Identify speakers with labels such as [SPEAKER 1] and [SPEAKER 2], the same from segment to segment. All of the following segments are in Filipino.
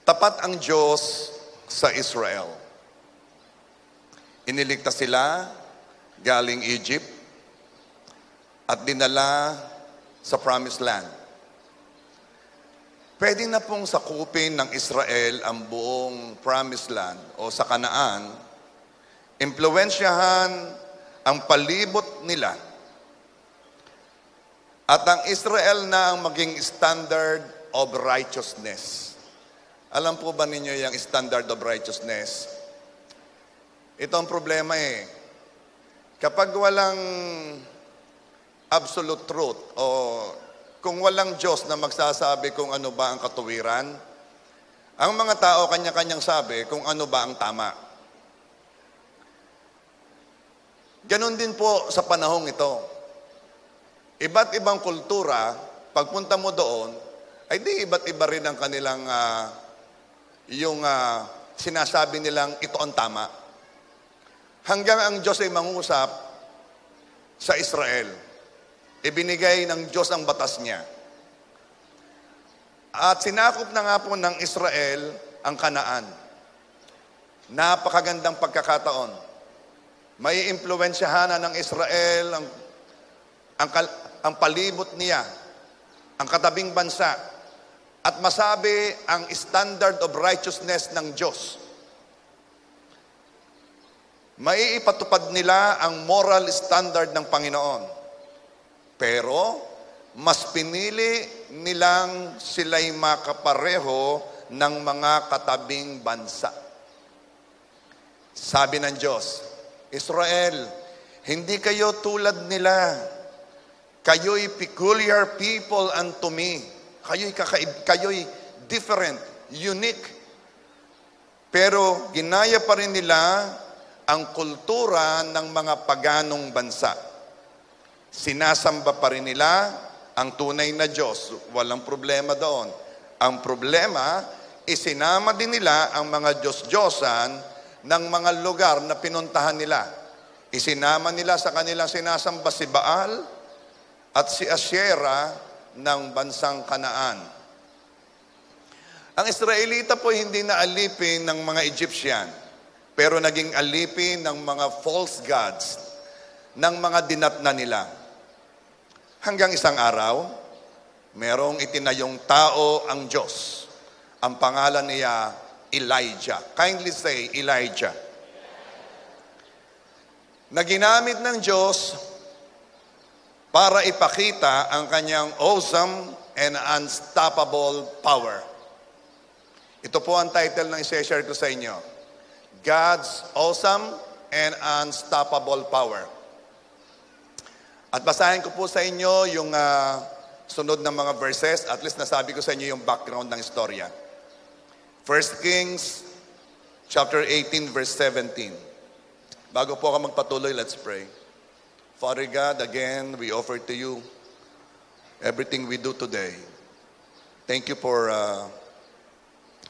[SPEAKER 1] Tapat ang Diyos sa Israel. Iniligtas sila galing Egypt at dinala sa Promised Land. Pwede na pong sakupin ng Israel ang buong Promised Land o sa Kanaan, impluwensyahan ang palibot nila, at ang Israel na ang maging standard of righteousness. Alam po ba ninyo yung standard of righteousness? Ito ang problema eh. Kapag walang absolute truth o kung walang Diyos na magsasabi kung ano ba ang katuwiran, ang mga tao kanya-kanyang sabi kung ano ba ang tama. Ganon din po sa panahong ito. Iba't ibang kultura, pagpunta mo doon, ay di iba't iba rin ang kanilang sinasabi nilang ito ang tama. Hanggang ang Diyos ay mangusap sa Israel. Ibinigay ng Diyos ang batas niya. At sinakop na nga po ng Israel ang Kanaan. Napakagandang pagkakataon. May impluwensyahan ng Israel ang palibot niya, ang katabing bansa, at masabi ang standard of righteousness ng Diyos. Maiipatupad nila ang moral standard ng Panginoon. Pero, mas pinili nilang sila'y makapareho ng mga katabing bansa. Sabi ng Diyos, Israel, hindi kayo tulad nila. Kayo'y peculiar people unto me. Kayo'y different, unique. Pero ginaya pa rin nila ang kultura ng mga paganong bansa. Sinasamba pa rin nila ang tunay na Diyos. Walang problema doon. Ang problema, isinama din nila ang mga Diyos-Diyosan ng mga lugar na pinuntahan nila. Isinama nila sa kanilang sinasamba si Baal at si Asherah ng bansang Kanaan. Ang Israelita po hindi na alipin ng mga Egyptian, pero naging alipin ng mga false gods, ng mga dinatna nila. Hanggang isang araw, merong itinayong tao ang Diyos. Ang pangalan niya, Elijah. Kindly say, Elijah. Na ginamit ng Diyos para ipakita ang kanyang awesome and unstoppable power. Ito po ang title ng i-share ko sa inyo. God's awesome and unstoppable power. At basahin ko po sa inyo yung sunod na mga verses. At least nasabi ko sa inyo yung background ng istorya. 1 Kings chapter 18 verse 17. Bago po ako magpatuloy, let's pray. Father God, again, we offer to you everything we do today. Thank you for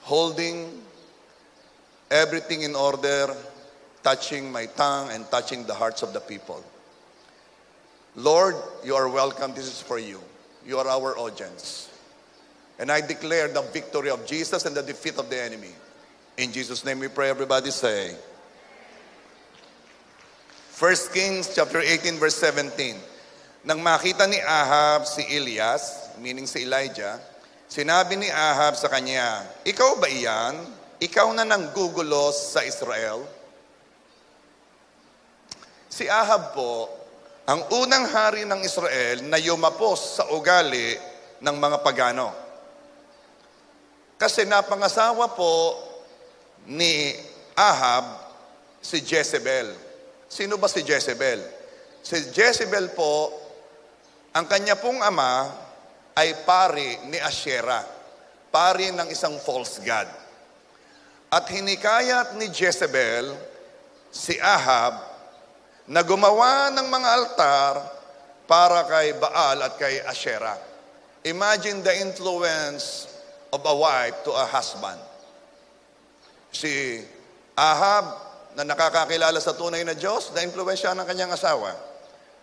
[SPEAKER 1] holding everything in order, touching my tongue and touching the hearts of the people. Lord, you are welcome. This is for you. You are our audience. And I declare the victory of Jesus and the defeat of the enemy. In Jesus' name we pray. Everybody say, 1 Kings chapter 18 verse 17. Nang makita ni Ahab si Elias, meaning si Elijah, sinabi ni Ahab sa kanya, ikaw ba iyan? Ikaw na nanggugulos sa Israel? Si Ahab po, ang unang hari ng Israel na yumapos sa ugali ng mga pagano. Kasi napangasawa po ni Ahab si Jezebel. Sino ba si Jezebel? Si Jezebel po, ang kanya pong ama ay pari ni Asherah, pari ng isang false god. At hinikayat ni Jezebel si Ahab na gumawa ng mga altar para kay Baal at kay Asherah. Imagine the influence of a wife to a husband. Si Ahab na nakakakilala sa tunay na Diyos, na-influensya ng kanyang asawa.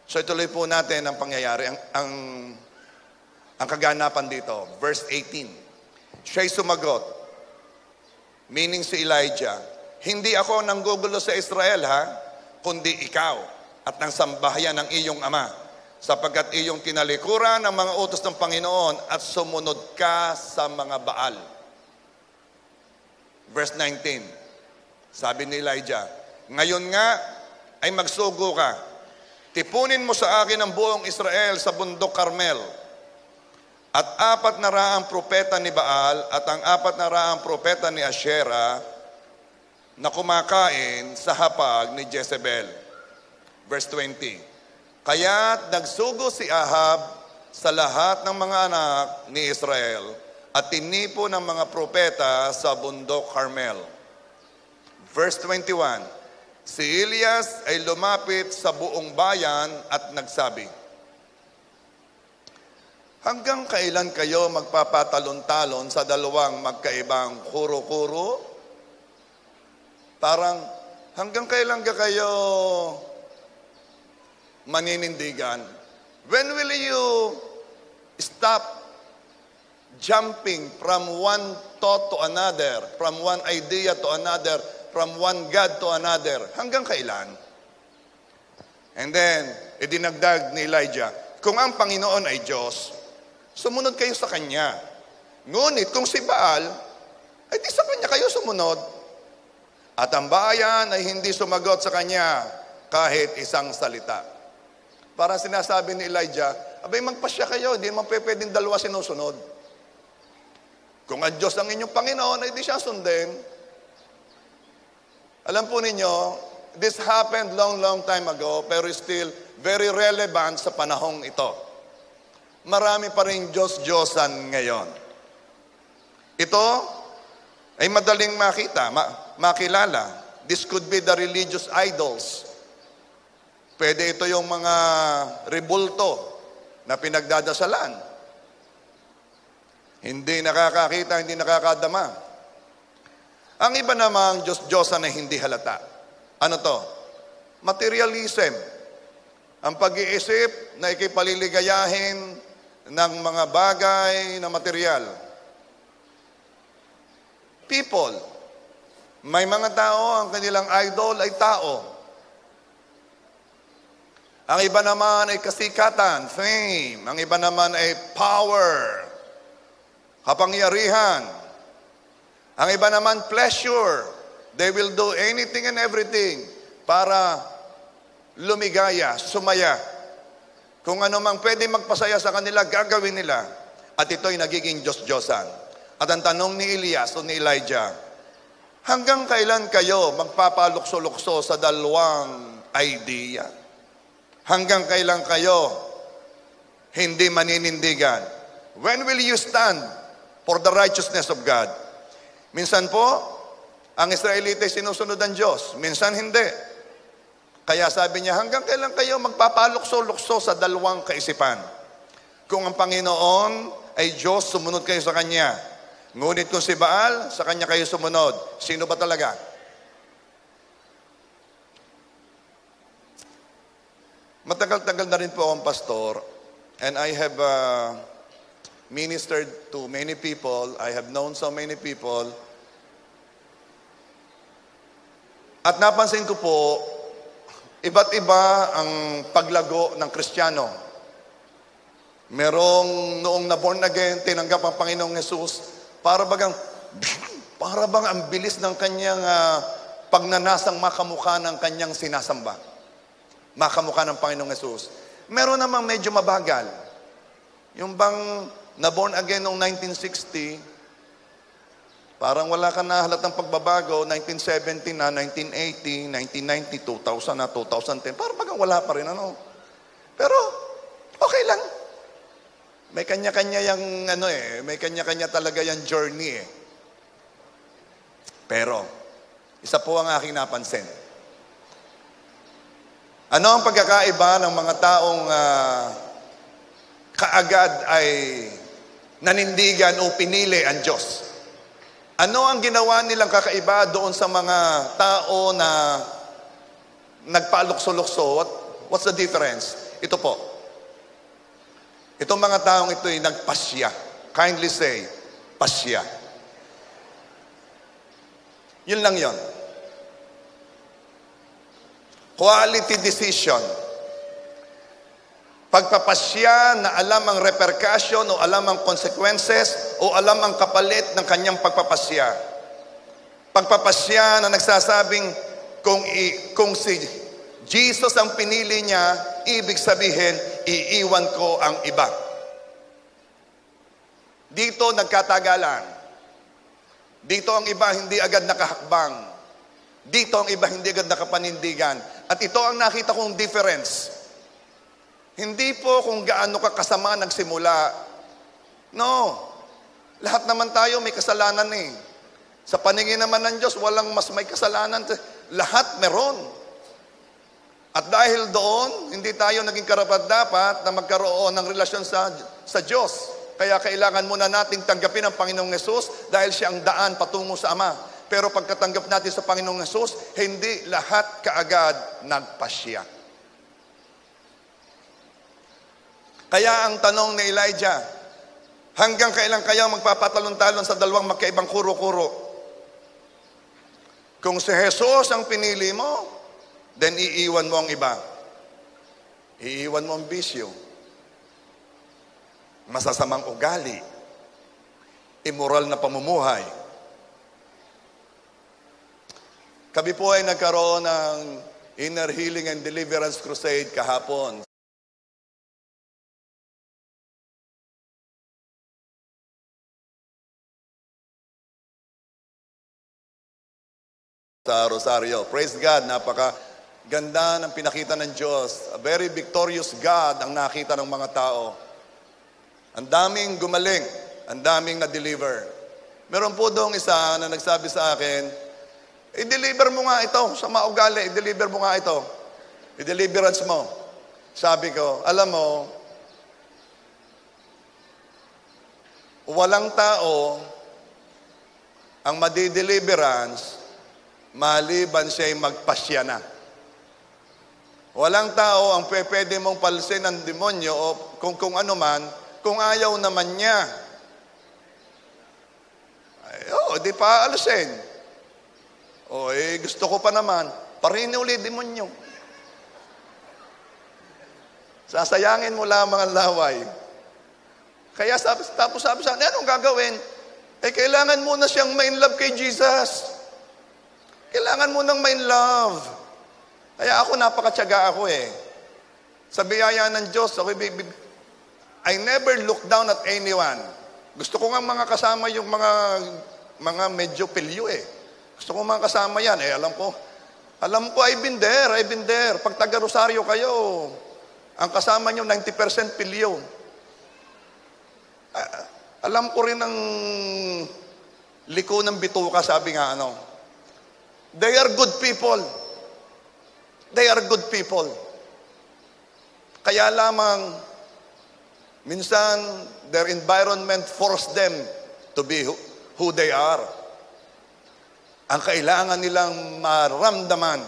[SPEAKER 1] So ituloy po natin ang pangyayari, ang kaganapan dito. Verse 18. Siya'y sumagot, meaning si Elijah, hindi ako nanggugulo sa Israel kundi ikaw at ng sambahayan ng iyong ama, sapagkat iyong tinalikuran ang mga utos ng Panginoon at sumunod ka sa mga Baal. Verse 19, sabi ni Elijah, ngayon nga ay magsugo ka, tipunin mo sa akin ang buong Israel sa bundok Carmel, at 400 propeta ni Baal at ang 400 propeta ni Asherah na kumakain sa hapag ni Jezebel. Verse 20, kaya't nagsugo si Ahab sa lahat ng mga anak ni Israel at tinipo ng mga propeta sa bundok Carmel. Verse 21, si Elias ay lumapit sa buong bayan at nagsabi, hanggang kailan kayo magpapatalon-talon sa dalawang magkaibang kuro-kuro? Parang, hanggang kailan kayo maninindigan? When will you stop jumping from one thought to another, from one idea to another, from one God to another? Hanggang kailan? And then, idinagdag ni Elijah, kung ang Panginoon ay Diyos, sumunod kayo sa Kanya. Ngunit kung si Baal, ay di sa Kanya kayo sumunod. At ang bayan ay hindi sumagot sa Kanya kahit isang salita. Parang sinasabi ni Elijah, abay magpasya kayo, hindi naman pwedeng dalawa sinusunod. Kung ang Diyos ang inyong Panginoon, ay di siya sundin. Alam po ninyo, this happened long time ago, pero still very relevant sa panahong ito. Marami pa rin Diyos-Diyosan ngayon. Ito ay madaling makilala. This could be the religious idols. Pwede ito yung mga rebulto na pinagdadasalan. Hindi nakakakita, hindi nakakadama. Ang iba namang Diyos-Diyosan na hindi halata. Ano to? Materialism. Ang pag-iisip na ikipaliligayahin ng mga bagay na material. People. May mga tao, ang kanilang idol ay tao. Ang iba naman ay kasikatan, fame. Ang iba naman ay power, kapangyarihan. Ang iba naman pleasure. They will do anything and everything para lumigaya, sumaya. Kung ano mang pwede magpasaya sa kanila, gagawin nila. At ito'y nagiging Diyos-Diyosan. At ang tanong ni Elias o ni Elijah, hanggang kailan kayo magpapalukso-lukso sa dalawang idea? Hanggang kailan kayo hindi maninindigan? When will you stand for the righteousness of God? Minsan po, ang Israelite sinusunod ang Diyos. Minsan hindi. Kaya sabi niya, hanggang kailan kayo magpapalukso-lukso sa dalawang kaisipan? Kung ang Panginoon ay Diyos, sumunod kayo sa Kanya. Ngunit kung si Baal, sa Kanya kayo sumunod. Sino ba talaga? Matagal-tagal na rin po akong pastor, and I have ministered to many people. I have known so many people. At napansin ko po, iba't iba ang paglago ng Kristiyano. Merong noong na-born again, tinanggap ang Panginoong Jesus, para bang ang bilis ng kanyang pagnanasang makamukha ng kanyang sinasamba. Makamukha ng Panginoong Jesus. Meron namang medyo mabagal. Yung bang na-born again noong 1960, parang wala ka na halatang pagbabago, 1970 na, 1980, 1990, 2000 na, 2010. Parang bagang wala pa rin, ano. Pero, okay lang. May kanya-kanya yung, may kanya-kanya talaga yung journey eh. Pero, isa po ang aking napansin. Ano ang pagkakaiba ng mga taong kaagad ay nanindigan o pinili ang Diyos? Ano ang ginawa nilang kakaiba doon sa mga tao na nagpalukso-lukso? What's the difference? Ito po. Itong mga taong ito ay nagpasya. Kindly say, pasya. Yun lang yon. Quality decision. Pagpapasya na alam ang repercussion o alam ang consequences o alam ang kapalit ng kanyang pagpapasya. Pagpapasya na nagsasabing kung si Jesus ang pinili niya, ibig sabihin, iiwan ko ang iba. Dito nagkatagalan. Dito ang iba hindi agad nakahakbang. Dito ang iba hindi agad nakapanindigan. At ito ang nakita kong difference. Hindi po kung gaano ka kasama nagsimula. No. Lahat naman tayo may kasalanan eh. Sa paningin naman ng Diyos, walang mas may kasalanan. Lahat meron. At dahil doon, hindi tayo naging karapat-dapat na magkaroon ng relasyon sa Diyos. Kaya kailangan muna nating tanggapin ang Panginoong Hesus dahil siya ang daan patungo sa Ama. Pero pagkatanggap natin sa Panginoong Hesus, hindi lahat kaagad nagpasya. Kaya ang tanong ni Elijah, hanggang kailan kayo magpapatalon-talon sa dalawang magkaibang kuro-kuro? Kung si Jesus ang pinili mo, then iiwan mo ang iba. Iiwan mo ang bisyo. Masasamang ugali. Immoral na pamumuhay. Kami po ay nagkaroon ng Inner Healing and Deliverance Crusade kahapon. Sa Rosario. Praise God, napaka-ganda ng pinakita ng Diyos. A very victorious God ang nakita ng mga tao. Ang daming gumaling, ang daming na-deliver. Meron po doong isa na nagsabi sa akin, i-deliver mo nga ito sa maugali, i-deliver mo nga ito. I-deliverance mo. Sabi ko, alam mo, walang tao ang madi-deliverance maliban siya'y magpasya na. Walang tao ang pwede mong palsin ng demonyo o kung ano man, kung ayaw naman niya. Di pa alisin. Gusto ko pa naman. Parini ulit demonyo. Sasayangin mo lamang ang laway. Kaya tapos sabi sa anong gagawin? Kailangan mo na siyang ma-in love kay Jesus. Kailangan mo nang may love. Kaya ako, napakatyaga ako eh. Sa biyaya ng Diyos, I never look down at anyone. Gusto ko nga mga kasama yung mga medyo pilyo eh. Gusto ko mga kasama yan. Alam ko, I've been there. Pag taga-Rosario kayo, ang kasama nyo 90% pilyo. Alam ko rin ang liko ng bituka, sabi nga they are good people. They are good people. Kaya lamang, minsan, their environment forced them to be who they are. Ang kailangan nilang maramdaman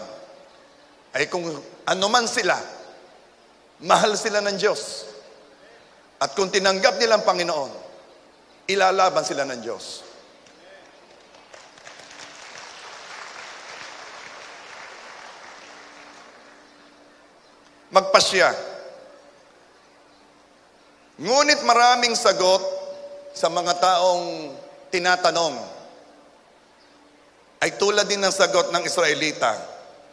[SPEAKER 1] ay kung ano man sila, mahal sila ng Diyos. At kung tinanggap nilang Panginoon, ilalaban sila ng Diyos. Magpasya. Ngunit maraming sagot sa mga taong tinatanong ay tulad din ng sagot ng Israelita.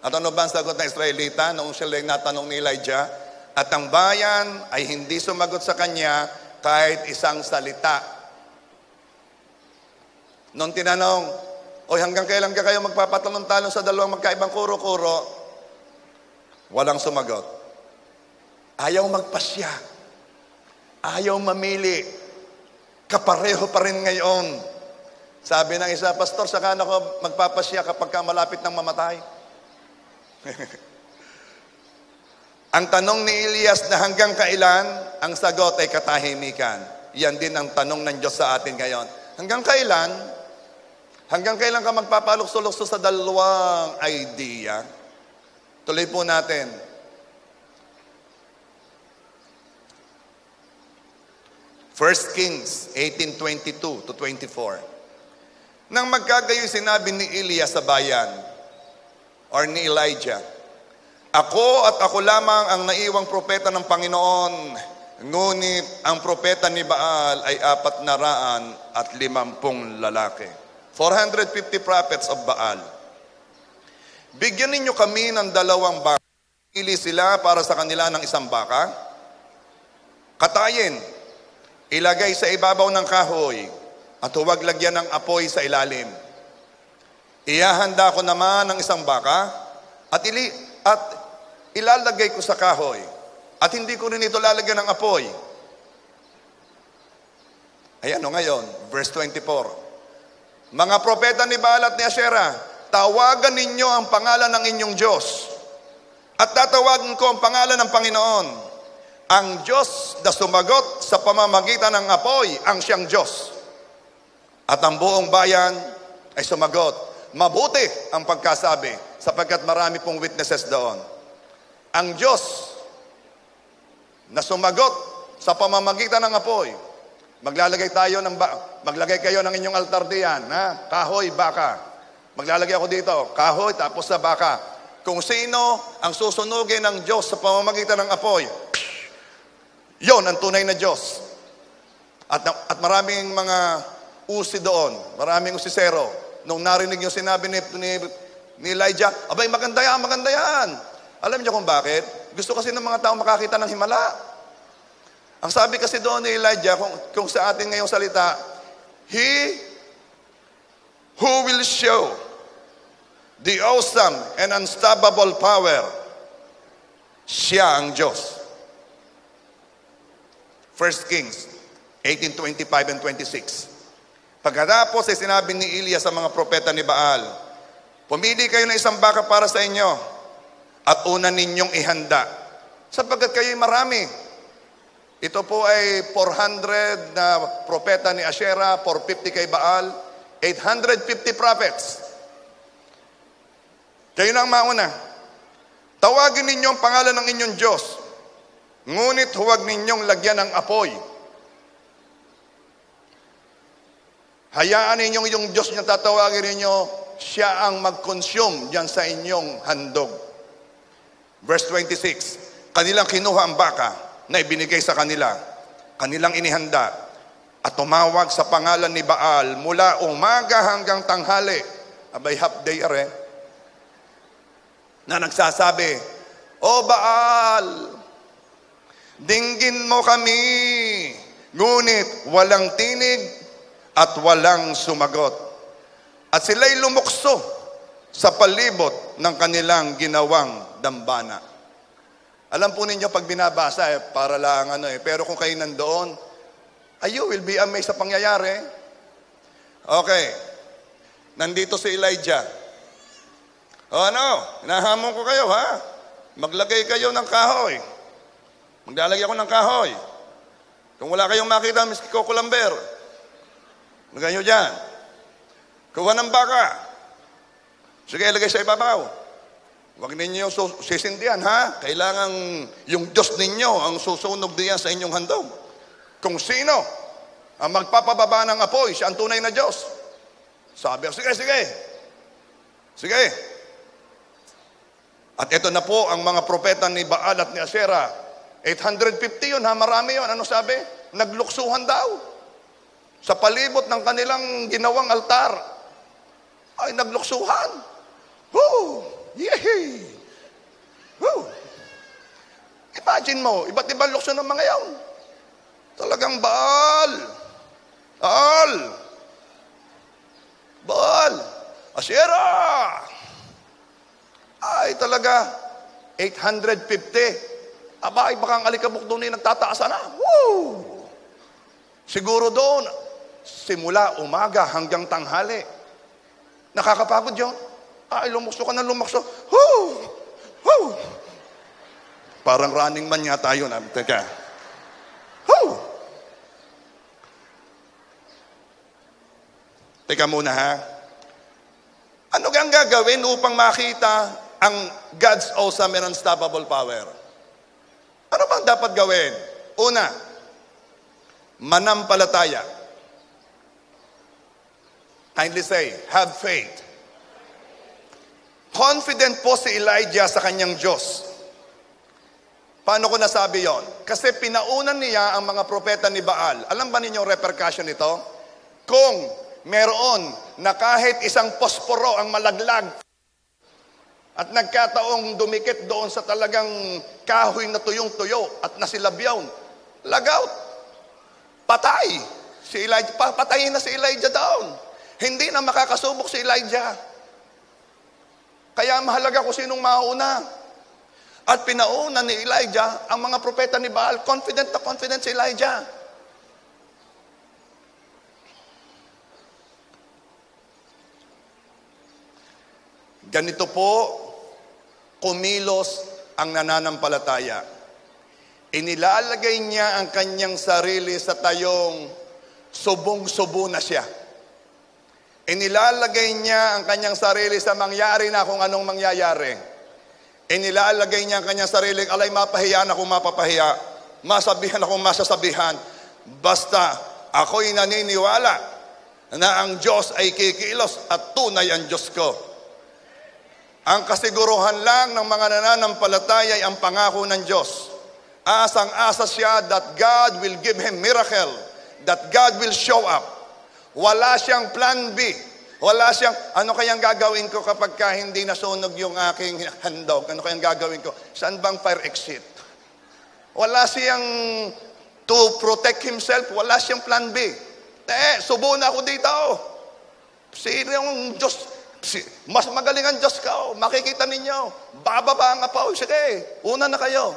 [SPEAKER 1] At ano ba ang sagot ng Israelita noong sila natanong ni Elijah? At ang bayan ay hindi sumagot sa kanya kahit isang salita. Noong tinanong, hanggang kailan kayo magpapatalon-talon sa dalawang magkaibang kuro-kuro? Walang sumagot. Ayaw magpasya. Ayaw mamili. Kapareho pa rin ngayon. Sabi ng isa, Pastor, saka ako magpapasya kapag malapit ng mamatay. Ang tanong ni Elias na hanggang kailan, ang sagot ay katahimikan. Yan din ang tanong ng Diyos sa atin ngayon. Hanggang kailan? Hanggang kailan ka magpapalukso-lukso sa dalawang idea? Tuloy po natin. First Kings 18:22 to 24. Nang magkagayoy sinabi ni Elias sa bayan, or ni Elijah, ako at ako lamang ang naiwang propeta ng Panginoon, ngunit ang propeta ni Baal ay 450 lalaki. 450 prophets of Baal. Bigyan ninyo kami ng 2 baka. Pili sila para sa kanila ng 1 baka. Katayin, ilagay sa ibabaw ng kahoy at huwag lagyan ng apoy sa ilalim. Ihahanda ko naman ng 1 baka at ilalagay ko sa kahoy at hindi ko rin ito lalagyan ng apoy. Ayan o ngayon, verse 24. Mga propeta ni Baal at ni Asherah, tawagan ninyo ang pangalan ng inyong Diyos at tatawagan ko ang pangalan ng Panginoon. Ang Diyos na sumagot sa pamamagitan ng apoy ang siyang Diyos. At ang buong bayan ay sumagot, mabuti ang pagkasabi sapagkat marami pong witnesses doon. Ang Diyos na sumagot sa pamamagitan ng apoy. Maglalagay kayo ng inyong altar diyan, ha? Kahoy, baka. Maglalagay ako dito, kahoy, tapos sa baka. Kung sino ang susunugin ng Diyos sa pamamagitan ng apoy, yon ang tunay na Diyos. At maraming mga usi doon, maraming usisero. Nung narinig yung sinabi ni Elijah, abay, maganda yan. Alam niyo kung bakit? Gusto kasi ng mga tao makakita ng himala. Ang sabi kasi doon ni Elijah, kung sa atin ngayong salita, He who will show the awesome and unstoppable power, siya ang Diyos. 1 Kings 18:25 and 26. Pagkatapos ay sinabi ni Elias sa mga propeta ni Baal, pumili kayo ng 1 baka para sa inyo at una ninyong ihanda, sapagkat kayo'y marami. Ito po ay 400 na propeta ni Asherah, 450 kay Baal, 850 prophets. Kayo na ang mauna. Tawagin ninyo ang pangalan ng inyong Diyos, ngunit huwag ninyong lagyan ng apoy. Hayaan ninyong yung Diyos niya tatawagin ninyo, siya ang mag-consume diyan sa inyong handog. Verse 26, kanilang kinuha ang baka na ibinigay sa kanila, kanilang inihanda, at tumawag sa pangalan ni Baal mula umaga hanggang tanghali, abay half day are, na nagsasabi, O Baal, dinggin mo kami, ngunit walang tinig at walang sumagot. At sila'y lumukso sa palibot ng kanilang ginawang dambana. Alam po ninyo, pag binabasa, para lang pero kung kayo nandoon, you will be amazed sa pangyayari. Okay. Nandito si Elijah. Hinahamon ko kayo, ha? Maglagay kayo ng kahoy. Maglalagay ako ng kahoy. Kung wala kayong makita, miski Coco Lambert, lagay nyo dyan. Kuha ng baka. Sige, ilagay sa ibabaw. Huwag ninyo sisindihan, ha? Kailangan yung Diyos ninyo ang susunog diyan sa inyong handog. Kung sino ang magpapababa ng apoy, siya ang tunay na Diyos. Sabi, sige. At ito na po ang mga propeta ni Baal at ni Asherah. 850 yun, ha? Marami yun. Ano sabi? Nagluksuhan daw. Sa palibot ng kanilang ginawang altar. Ay, nagluksuhan. Woo! Yehey! Woo! Imagine mo, iba't ibang lukso ng mga yaon. Talagang Baal, Asherah. Ay talaga, 850. Aba, baka ang alikabok doon ay nagtataasan na. Woo! Siguro doon, simula umaga hanggang tanghali. Nakakapagod yun. Ay, lumukso ka na lumukso. Woo! Parang running man nga tayo na. Teka. Teka muna, ha? Ano kang gagawin upang makita ang God's awesome and unstoppable power? Ano bang dapat gawin? Una, manampalataya. Kindly say, have faith. Confident po si Elijah sa kanyang Diyos. Paano ko nasabi yon? Kasi pinaunan niya ang mga propeta ni Baal. Alam ba ninyong repercussion nito? Kung meron na kahit isang posporo ang malaglag at nagkataong dumikit doon sa talagang kahoy na tuyong-tuyo at nasilabyaw, lagaw, patay. Si Elijah, patayin na si Elijah down. Hindi na makakasubok si Elijah. Kaya mahalaga kung sinong mauna. At pinauna ni Elijah ang mga propeta ni Baal. Confident na confident si Elijah. Ganito po kumilos ang nananampalataya. Inilalagay niya ang kanyang sarili sa tayong subong-subo na siya. Inilalagay niya ang kanyang sarili sa mangyari na kung anong mangyayari. Inilalagay niya ang kanyang sarili, alay mapahiya na kung mapapahiya, masabihan na kung masasabihan. Basta ako'y naniniwala na ang Diyos ay kikilos at tunay ang Diyos ko. Ang kasiguruhan lang ng mga nananampalataya ay ang pangako ng Diyos. Asang-asa siya that God will give him miracle, that God will show up. Wala siyang plan B. Wala siyang, ano kayang gagawin ko kapag hindi nasunog yung aking handog? Ano kayang gagawin ko? Saan bang fire exit? Wala siyang to protect himself. Wala siyang plan B. Subo na ako dito. Sino yung Diyos? Mas magaling ang Diyos ka. Makikita ninyo. Bababa nga pa. Sige, una na kayo.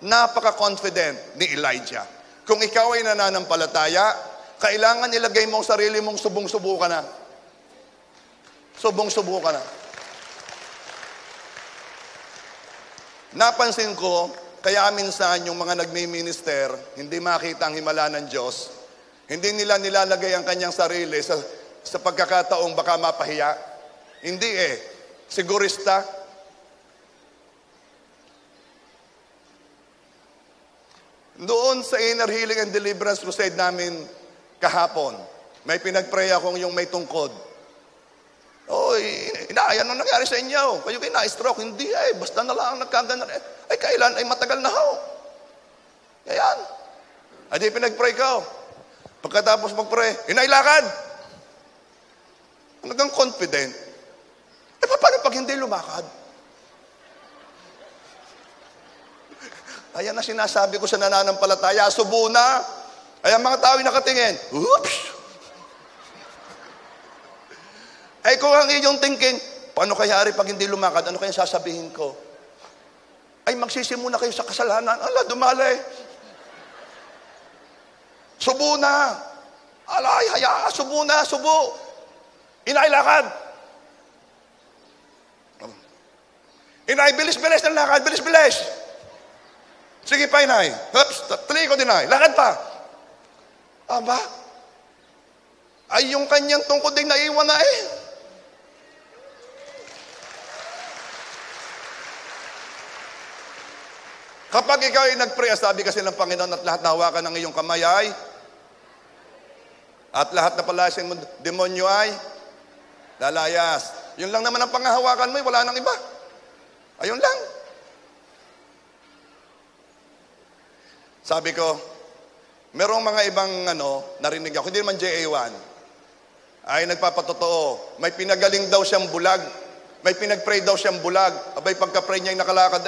[SPEAKER 1] Napaka-confident ni Elijah. Kung ikaw ay nananampalataya, kailangan ilagay mo ang sarili mong subong-subo ka na. Subong-subo ka na. Napansin ko, kaya minsan yung mga nagmi-minister, hindi makita ang himala ng Diyos, hindi nila nilalagay ang kanyang sarili sa pagkakataong baka mapahiya. Hindi sigurista. Doon sa Inner Healing and Deliverance Crusade namin kahapon, may pinag-pray akong yung may tungkod. Yan ang nangyari sa inyo. Kayo na-stroke. Hindi basta na lang nagkagana. Kailan? Matagal na ho. Ayan. Di pinag-pray ko. Pagkatapos mag-pray, inailakad. Hanggang confident. Paano pag hindi lumakad? Ayan na sinasabi ko sa nananampalataya, subo na. Ay, ang mga tao nakatingin, oops! Ay, kung ang iyong thinking, paano kayari pag hindi lumakad? Ano kaya sasabihin ko? Ay, magsisimula kayo sa kasalanan. Ala, dumalay. Subo na. Alay, haya, subo na, subo. Inailakad. Inay, bilis-bilis ng lakad, bilis-bilis. Sige pa, inay. Oops, tuloy ko din, inay. Lakad pa. Aba, ay yung kanyang tungkod din naiwan na Kapag ikaw ay nag-pray, sabi kasi ng Panginoon at lahat na hawakan ng iyong kamay ay, at lahat na palasing demonyo ay, lalayas. Yun lang naman ang pangahawakan mo, wala nang iba. Ayun lang. Sabi ko, merong mga ibang narinig ako, hindi naman JA1, ay nagpapatotoo. May pinagaling daw siyang bulag. May pinag-pray daw siyang bulag. Abay, pagka-pray niya ay nakalakad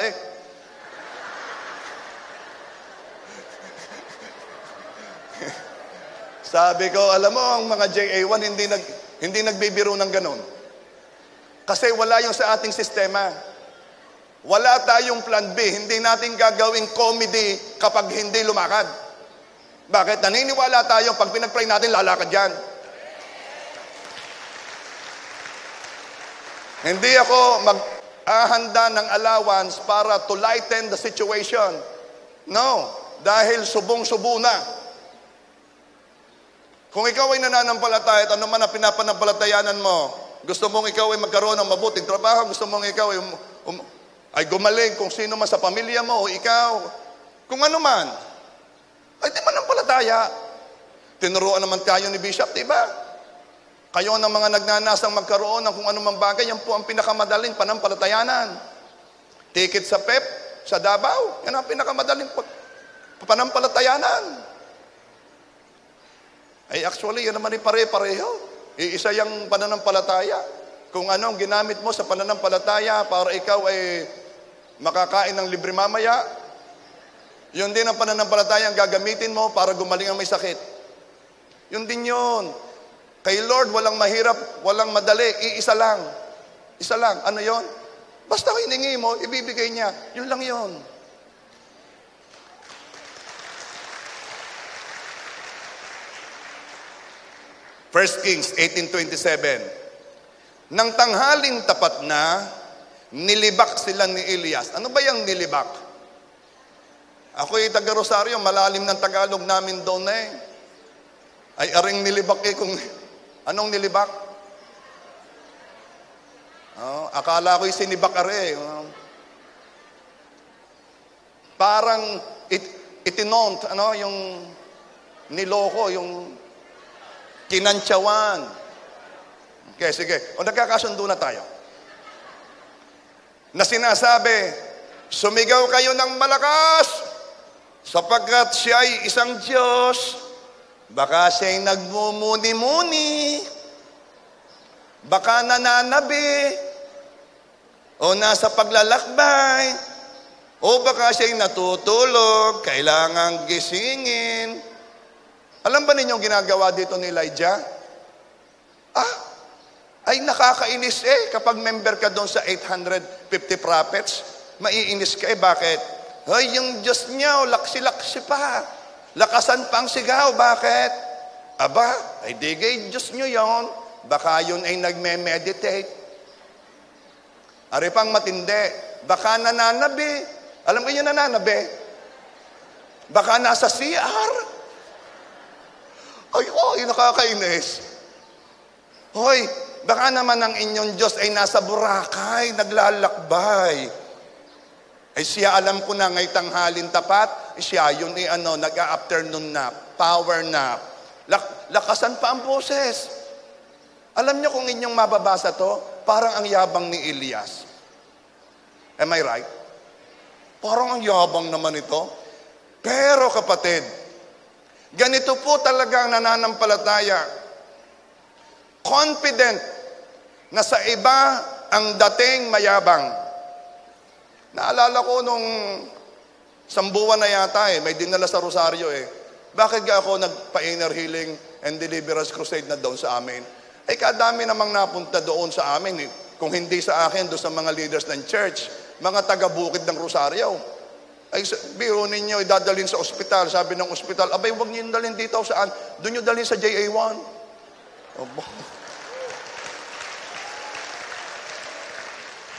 [SPEAKER 1] Sabi ko, alam mo, ang mga JA1 hindi nagbibiro ng ganon. Kasi wala yung sa ating sistema. Wala tayong plan B. Hindi natin gagawing comedy kapag hindi lumakad. Bakit? Naniniwala tayo, pag pinag-pray natin, lalakad yan. Hindi ako mag-ahanda ng allowance para to lighten the situation. No. Dahil subong-subo na. Kung ikaw ay nananampalataya at ano man ang pinapanampalatayanan mo, Gusto mong ikaw ay magkaroon ng mabuting trabaho. Gusto mong ikaw ay gumaling kung sino man sa pamilya mo o ikaw. Kung ano man. Ay di manampalataya. Tinuruan naman tayo ni Bishop, di ba? Kayo ng mga nagnanasang magkaroon ng kung anumang bagay, yan po ang pinakamadaling panampalatayanan. Ticket sa PEP, sa Davao, yan ang pinakamadaling panampalatayanan. Ay actually, yan naman ay pare-pareho. Iisa yung pananampalataya. Kung anong ginamit mo sa pananampalataya para ikaw ay makakain ng libre mamaya, yun din ang pananampalataya ang gagamitin mo para gumaling ang may sakit. Yun din yun. Kay Lord, walang mahirap, walang madali, iisa lang. Isa lang. Ano yun? Basta hiningi mo, ibibigay niya. Yun lang yun. First Kings 18:27. Nang tanghaling tapat na, nilibak sila ni Elias. Ano ba yung nilibak? Ako'y taga-Rosario, malalim ng Tagalog namin doon na eh. Ay aring nilibak eh kung anong nilibak? Akala ko'y sinibak are. Parang itinont, yung niloko, yung kinantsawan. Okay, sige. O nagkakasundo na tayo. Na sinasabi, sumigaw kayo ng malakas sapagkat siya ay isang Diyos. Baka siya'y nagmumuni-muni. Baka nananabi. O nasa paglalakbay. O baka siya'y natutulog. Kailangang gisingin. Alam ba ninyong ginagawa dito ni Elijah? Ay nakakainis kapag member ka doon sa 850 prophets. Maiinis ka bakit? Ay, yung Diyos niya, laksi-laksi pa. Lakasan pang sigaw, bakit? Aba, ay digay Diyos niyo yon. Baka yun ay nagme-meditate. Ari pang matindi. Baka nananabi. Alam mo yung nananabi? Baka nasa CR. Ay, nakakainis. Hoy, baka naman ang inyong Diyos ay nasa Boracay, naglalakbay. Ay siya, alam ko na, ngay tanghalin tapat, siya yun nag-afternoon nap, power nap. Lakasan pa ang boses. Alam niyo kung inyong mababasa to, parang ang yabang ni Elias. Am I right? Parang ang yabang naman ito. Pero kapatid, ganito po talaga ang nananampalataya. Confident na sa iba ang dating mayabang. Naalala ko nung sambuwan na yata may dinala sa Rosario Bakit ako nagpa-inner healing and deliverance crusade na doon sa amin? Ay kadami namang napunta doon sa amin Kung hindi sa akin, doon sa mga leaders ng church, mga taga-bukid ng Rosario. Ay biro ninyo, idadalhin sa ospital. Sabi ng ospital, abay, huwag niyo dalhin dito saan? Doon niyo dalhin sa JA1.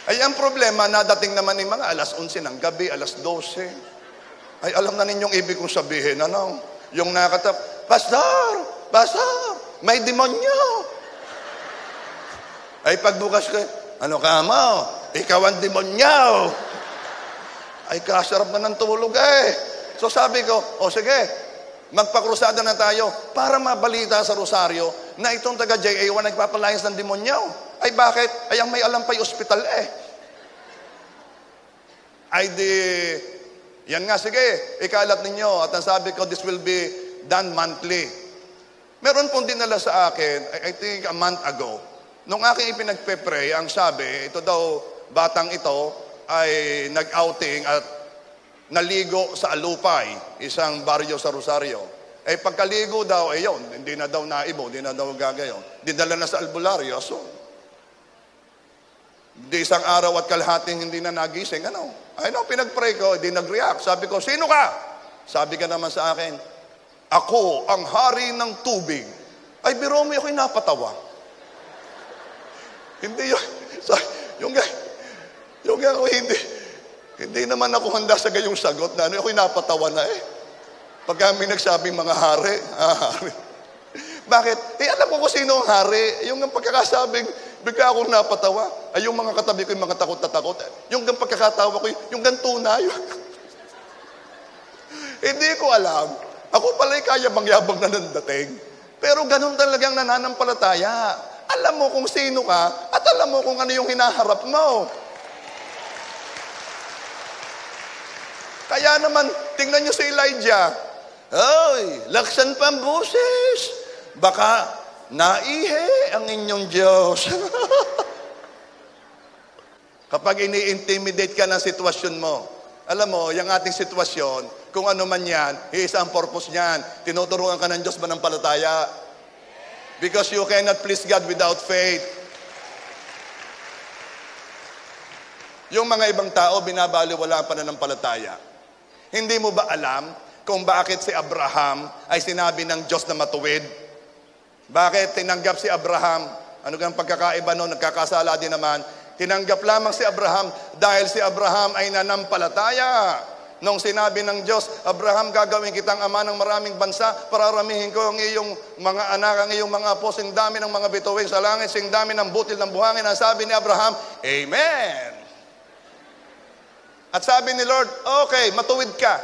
[SPEAKER 1] Ay, ang problema, nadating naman ng mga alas 11 ng gabi, alas 12. Ay, alam na ninyong ibig kong sabihin, Yung nakatap, Pastor, may demonyo. Ay, pagbukas ko, ano ka mo? Ikaw ang demonyo. Ay, kasarap na ng tulog So sabi ko, sige, magpakrusada na tayo para mabalita sa Rosario na itong taga JA1 nagpapalayas ng demonyo. Ay bakit? Ay ang may alam pa'y ospital Ay di, yan nga, sige, ikalat ninyo. At ang sabi ko, this will be done monthly. Meron pong dinala sa akin, I think a month ago. Nung aking ipinagpe-pray, ang sabi, ito daw, batang ito, ay nag-outing at naligo sa Alupay, isang baryo sa Rosario. Pagkaligo daw, yun, hindi na daw naibo, hindi na daw gagayon. Dinala na sa albularyo, di isang araw at kalahating hindi na nagising, pinag-pray ko, di nag-react. Sabi ko, sino ka? Sabi ka naman sa akin, ako ang hari ng tubig. Ay, biro mo ako'y napatawa. Hindi yun. Yung ako hindi naman ako handa sa gayong sagot na ako'y napatawa na Pag kami nagsabing mga hari. Bakit? Alam ko kung sino ang hari. Yung pagkakasabing Bigla akong napatawa. Ay, yung mga katabi ko, yung mga takot na takot. Yung pagkakatawa ko, yung tunay. Hindi ko alam. Ako pala'y kayabang-yabang na nandating. Pero ganun talagang nananampalataya. Alam mo kung sino ka at alam mo kung ano yung hinaharap mo. Kaya naman, tingnan nyo si Elijah. Ay, laksan pa ang boses. Baka naihe ang inyong Diyos. Kapag ini-intimidate ka ng sitwasyon mo, alam mo, yung ating sitwasyon, kung ano man yan, isa ang purpose niyan. Tinuturuan ka ng Diyos manampalataya. Because you cannot please God without faith. Yung mga ibang tao, binabaliwala ang pananampalataya. Hindi mo ba alam kung bakit si Abraham ay sinabi ng Diyos na matuwid? Bakit tinanggap si Abraham? Ano kang pagkakaiba noon? Nagkakasala din naman. Tinanggap lamang si Abraham dahil si Abraham ay nanampalataya. Nung sinabi ng Diyos, Abraham, gagawin kitang ama ng maraming bansa, pararamihin ko ang iyong mga anak, ang iyong mga apo, sing dami ng mga bituin sa langit, sing dami ng butil ng buhangin. Ang sabi ni Abraham, Amen. At sabi ni Lord, okay, matuwid ka.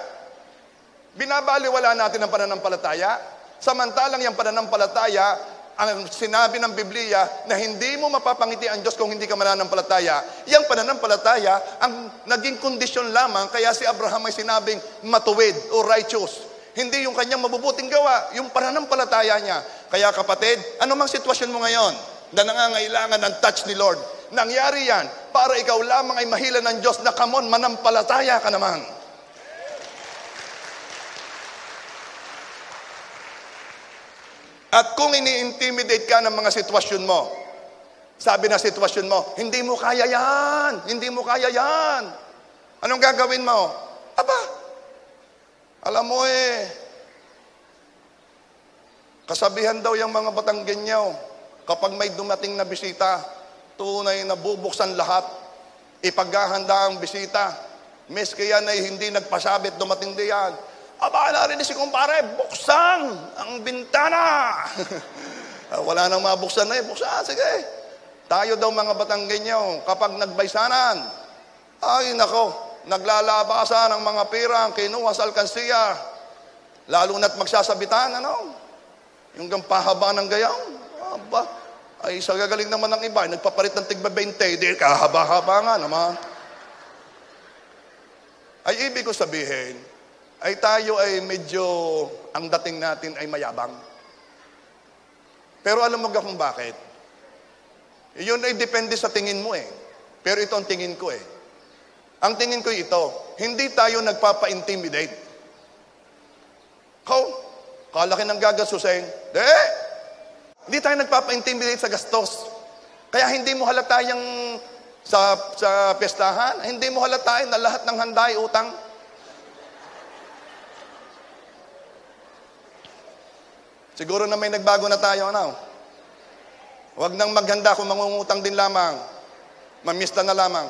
[SPEAKER 1] Binabaliwala natin ang pananampalataya. Samantalang yung pananampalataya, ang sinabi ng Biblia na hindi mo mapapangiti ang Diyos kung hindi ka mananampalataya. Yang pananampalataya, ang naging kondisyon lamang, kaya si Abraham ay sinabing matuwid o righteous. Hindi yung kanyang mabubuting gawa, yung pananampalataya niya. Kaya kapatid, anumang sitwasyon mo ngayon na nangangailangan ng touch ni Lord, nangyari yan para ikaw lamang ay mahila ng Diyos na kamon, manampalataya ka naman. At kung ini-intimidate ka ng mga sitwasyon mo, sabi na sitwasyon mo, hindi mo kaya yan, hindi mo kaya yan. Anong gagawin mo? Aba, alam mo kasabihan daw yung mga Batanggenyaw, kapag may dumating na bisita, tunay na bubuksan lahat, ipaghahanda ang bisita. Miski yan ay hindi nagpasabit, dumating diyan. Aba, narinig si kumpare, buksan ang bintana. Wala nang mabuksan na buksan, sige. Tayo daw mga Batanggenyaw, kapag nagbaysanan, ay nako, naglalabasan ang mga pirang kinuha sa alkansiya. Lalo na't magsasabitan, yung pahaba ng gayaw. Aba, ay sa gagaling naman ng iba, nagpapalit ng tigba 20, di kahaba-haba nga naman. Ay ibig ko sabihin, ay tayo ay medyo, ang dating natin ay mayabang. Pero alam mo kung bakit? Yun ay depende sa tingin mo Pero ito ang tingin ko Ang tingin ko ito, hindi tayo nagpapa-intimidate. Kalaki ng gagasusin. Hindi tayo nagpapa-intimidate sa gastos. Kaya hindi mo halata yung sa pestahan, hindi mo halata na lahat ng handa ay utang. Siguro na may nagbago na tayo, Huwag nang maghanda kung mangungutang din lamang. Mamista na lamang.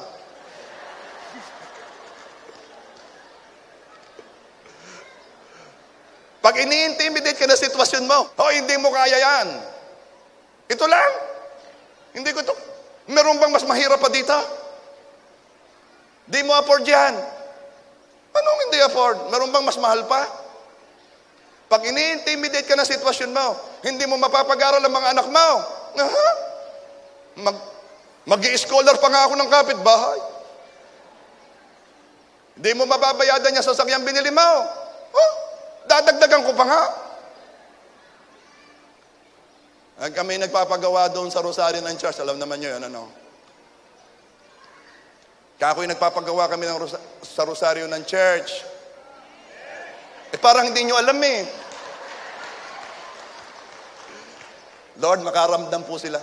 [SPEAKER 1] Pag ini-intimidate ka na sitwasyon mo, hindi mo kaya yan. Ito lang. Hindi ko ito. Meron bang mas mahirap pa dito? Di mo afford yan. Anong hindi afford? Meron bang mas mahal pa? Pag ini-intimidate ka na sitwasyon mo, hindi mo mapapag-aral ang mga anak mo. Mag-i-scholar pa nga ako ng kapitbahay. Hindi mo mababayadan niya sa sakyang binili mo. Dadagdagan ko pa nga. Kami nagpapagawa doon sa Rosario ng church. Alam naman nyo yun, Kakoy nagpapagawa kami sa Rosario ng church. Parang hindi nyo alam Lord, makaramdam po sila.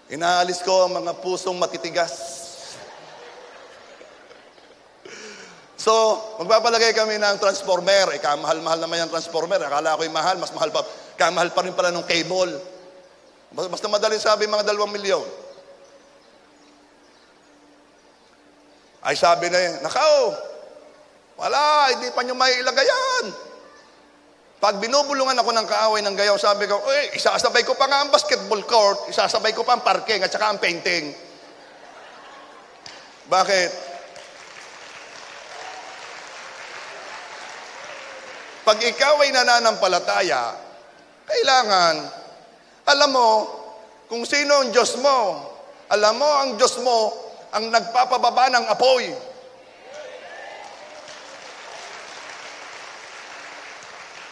[SPEAKER 1] Inaalis ko ang mga pusong matitigas. So, magpapalagay kami ng transformer. Kamahal-mahal naman yung transformer. Akala ko'y mahal, mas mahal pa. Kamahal pa rin pala ng cable. Basta madaling sabi, mga 2 milyon. Ay sabi na nakaw, wala, hindi pa nyo may ilagay yan. Pag binubulungan ako ng kaaway ng gayaw, sabi ko, isasabay ko pa nga ang basketball court, isasabay ko pa ang parking at saka ang painting. Bakit? Pag ikaw ay nananampalataya, kailangan, alam mo, kung sino ang Diyos mo. Alam mo, ang Diyos mo, ang nagpapababa ng apoy.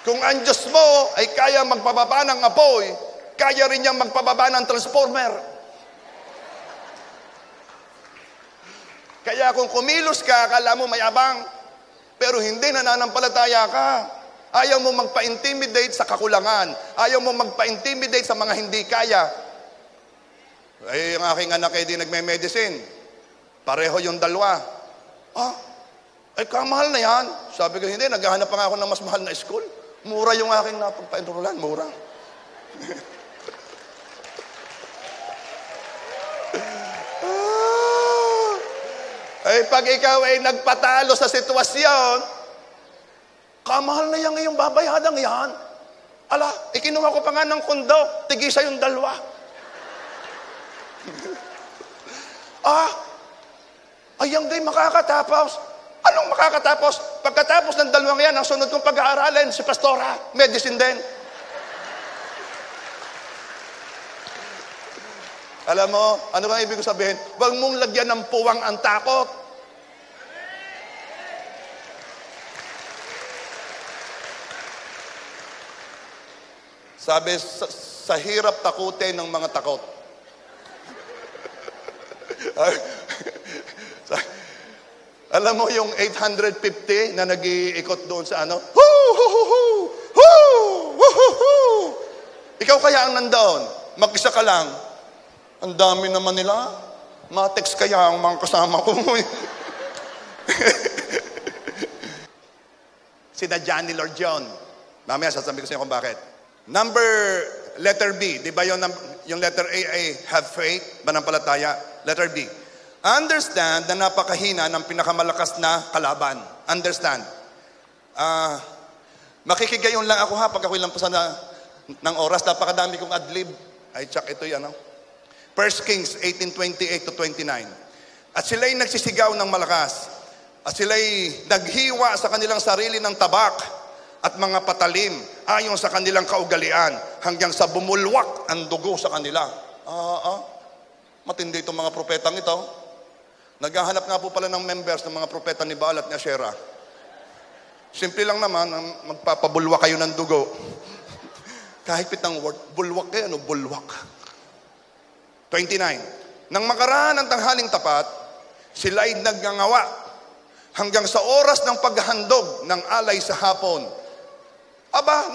[SPEAKER 1] Kung ang Diyos mo ay kaya magpababa ng apoy, kaya rin niyang magpababa ng transformer. Kaya kung kumilos ka, akala mo mayabang, pero hindi nananampalataya ka. Ayaw mo magpa-intimidate sa kakulangan. Ayaw mo magpa-intimidate sa mga hindi kaya. Ang aking anak ay di nagme-medicine. Pareho yung dalawa. Kamahal na yan. Sabi ko, hindi, naghahanap pa nga ako ng mas mahal na school. Mura yung aking napagpa-enrollan, mura. Pag ikaw ay nagpatalo sa sitwasyon, kamahal na yan ngayong babayadang yan. Ala, ikinuha ko pa nga ng kondo, tigisa yung dalawa. Ayang day makakatapos. Anong makakatapos? Pagkatapos ng dalawang yan, ang sunod kong pag-aaralin, si Pastora, medicine din. Alam mo, ano bang ibig sabihin? Huwag mong lagyan ng puwang ang takot. Sabi, sa hirap takutin ng mga takot. Alam mo yung 850 na nag-iikot doon sa ano? Ikaw kaya ang nandoon, mag-isa ka lang. Ang dami naman nila. Matex kaya ang mga kasama ko. Sinadya ni Lord John. Mamaya sasabihin ko sa inyo kung bakit. Letter B. Di ba yung letter A ay have faith, manampalataya? Letter B. Understand na napakahina ng pinakamalakas na kalaban. Understand. Makikigayon lang ako pag ako'y lampasan ng oras. Napakadami kong adlib. Ay, check ito yan. 1 Kings 18:28-29. At sila'y nagsisigaw ng malakas. At sila'y naghiwa sa kanilang sarili ng tabak at mga patalim ayon sa kanilang kaugalian hanggang sa bumulwak ang dugo sa kanila. Matindi itong mga propetang ito. Naghahanap nga po pala ng members ng mga propeta ni Baal at ni Asherah. Simple lang naman, magpapabulwak kayo ng dugo. Kahit pitang word, bulwak kayo, bulwak. 29. Nang makaraan ng tanghaling tapat, sila'y nagngangawa hanggang sa oras ng paghahandog ng alay sa hapon.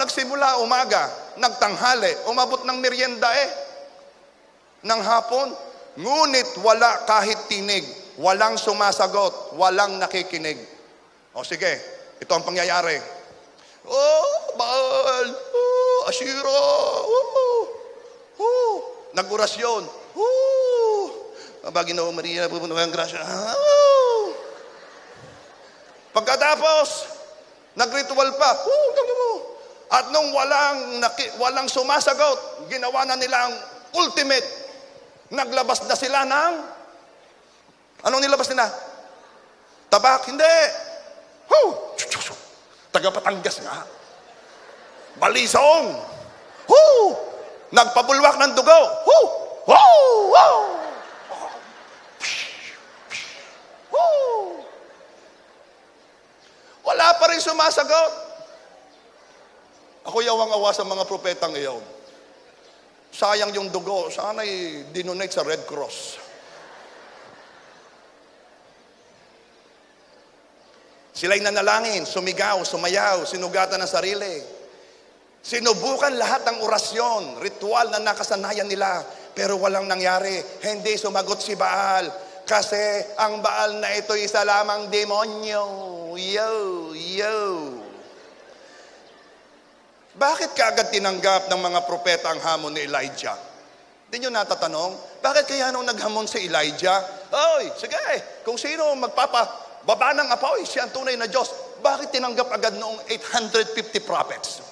[SPEAKER 1] Nagsimula umaga, nagtanghali, umabot ng merienda ng hapon. Ngunit wala kahit tinig. Walang sumasagot, walang nakikinig. Sige, ito ang pangyayari. Baal, Asherah, nag-orasyon. Ginoo Maria, pupunuhan grasya. Pagkatapos, nag-ritual pa. At nung walang sumasagot, ginawa na nila ang ultimate. Naglabas na sila ng anong nilabas nila? Tabak? Hindi. Tagapatanggas nga. Balisong. Nagpabulwak ng dugo. Wala pa rin sumasagot. Ako yawang-awa sa mga propetang iyon. Sayang yung dugo. Sana'y dinonate sa Red Cross. Sila'y nanalangin, sumigaw, sumayaw, sinugatan ng sarili. Sinubukan lahat ng orasyon, ritual na nakasanayan nila, pero walang nangyari. Hindi sumagot si Baal. Kasi ang Baal na ito isa lamang demonyo. Bakit kaagad tinanggap ng mga propeta ang hamon ni Elijah? Hindi nyo natatanong? Bakit kaya nung naghamon si Elijah? Sige, kung sino magpapababa ng apoy, siya ang tunay na Diyos. Bakit tinanggap agad noong 850 prophets?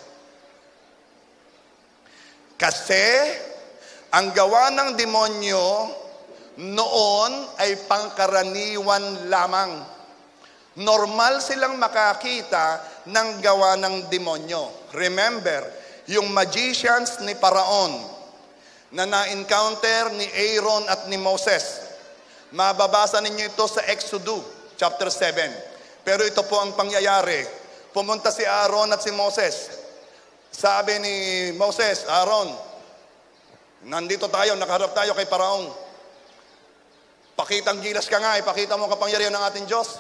[SPEAKER 1] Kasi ang gawa ng demonyo noon ay pangkaraniwan lamang. Normal silang makakita ng gawa ng demonyo. Remember, yung magicians ni Paraon na na-encounter ni Aaron at ni Moses. Mababasa ninyo ito sa Exodus chapter 7. Pero ito po ang pangyayari. Pumunta si Aaron at si Moses. Sabi ni Moses, Aaron, nandito tayo, nakaharap tayo kay Paraon. Pakitang gilas ka nga, ipakita mo ang kapangyarihan ng ating Diyos.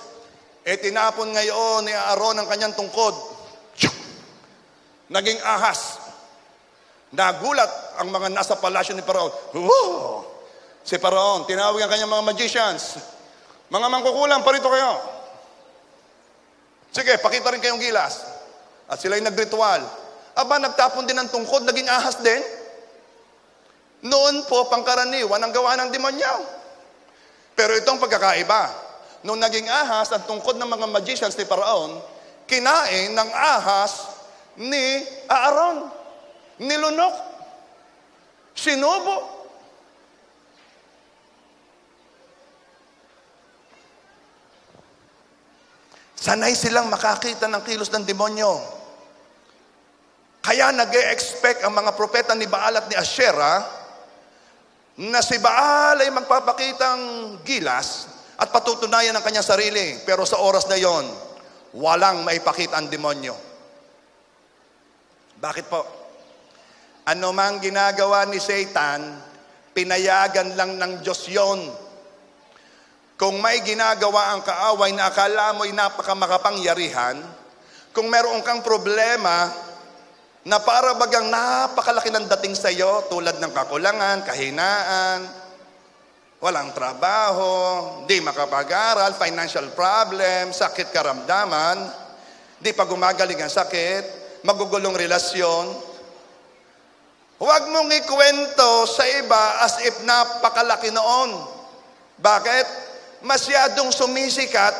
[SPEAKER 1] Tinapon ngayon ni Aaron ang kanyang tungkod. Naging ahas. Nagulat ang mga nasa palasyo ni Paraon. Whoa! Si Paraon, tinawag ang kanyang mga magicians. Mga mangkukulam, parito kayo. Sige, pakita rin kayong gilas. At sila'y nagritual. Aba, nagtapon din ng tungkod, naging ahas din. Noon po, pangkaraniwan ang gawa ng demonyo. Pero itong pagkakaiba. Nung naging ahas, ang tungkod ng mga magicians ni Paraon, kinain ng ahas ni Aaron. Nilunok. Sinubo. Sanay silang makakita ng kilos ng demonyo. Kaya nag-e-expect ang mga propeta ni Baal at ni Asherah na si Baal ay magpapakitang gilas at patutunayan ang kanyang sarili. Pero sa oras na yon, walang maipakita ang demonyo. Bakit po? Ano mang ginagawa ni Satan, pinayagan lang ng Diyos yon. Kung may ginagawa ang kaaway na akala mo'y napakamakapangyarihan, kung meron kang problema na para bagang napakalaki ng dating sa iyo, tulad ng kakulangan, kahinaan, walang trabaho, di makapag-aral, financial problem, sakit karamdaman, di pa gumagaling ang sakit, magugulong relasyon. Huwag mong ikwento sa iba as if napakalaki noon. Bakit? Masyadong sumisikat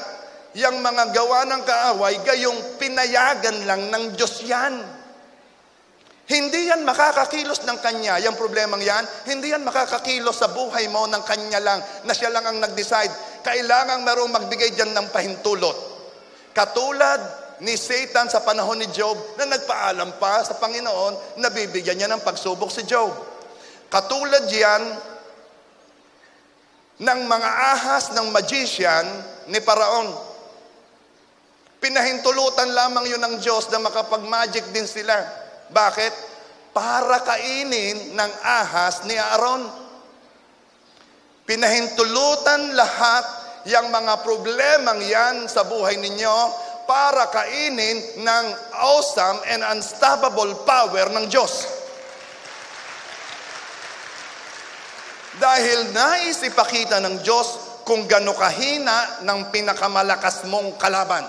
[SPEAKER 1] yung mga gawa ng kaaway, gayong pinayagan lang ng Diyos yan. Hindi yan makakakilos ng Kanya, yung problemang yan, hindi yan makakakilos sa buhay mo ng Kanya lang, na siya lang ang nag-decide. Kailangang merong magbigay dyan ng pahintulot. Katulad ni Satan sa panahon ni Job, na nagpaalam pa sa Panginoon, na bibigyan niya ng pagsubok si Job. Katulad yan ng mga ahas ng magician ni Paraon. Pinahintulutan lamang yun ng Diyos na makapag-magic din sila. Bakit? Para kainin ng ahas ni Aaron. Pinahintulutan lahat yung mga problemang yan sa buhay ninyo para kainin ng awesome and unstoppable power ng Diyos. Dahil nais ipakita ng Diyos kung gaano kahina ng pinakamalakas mong kalaban.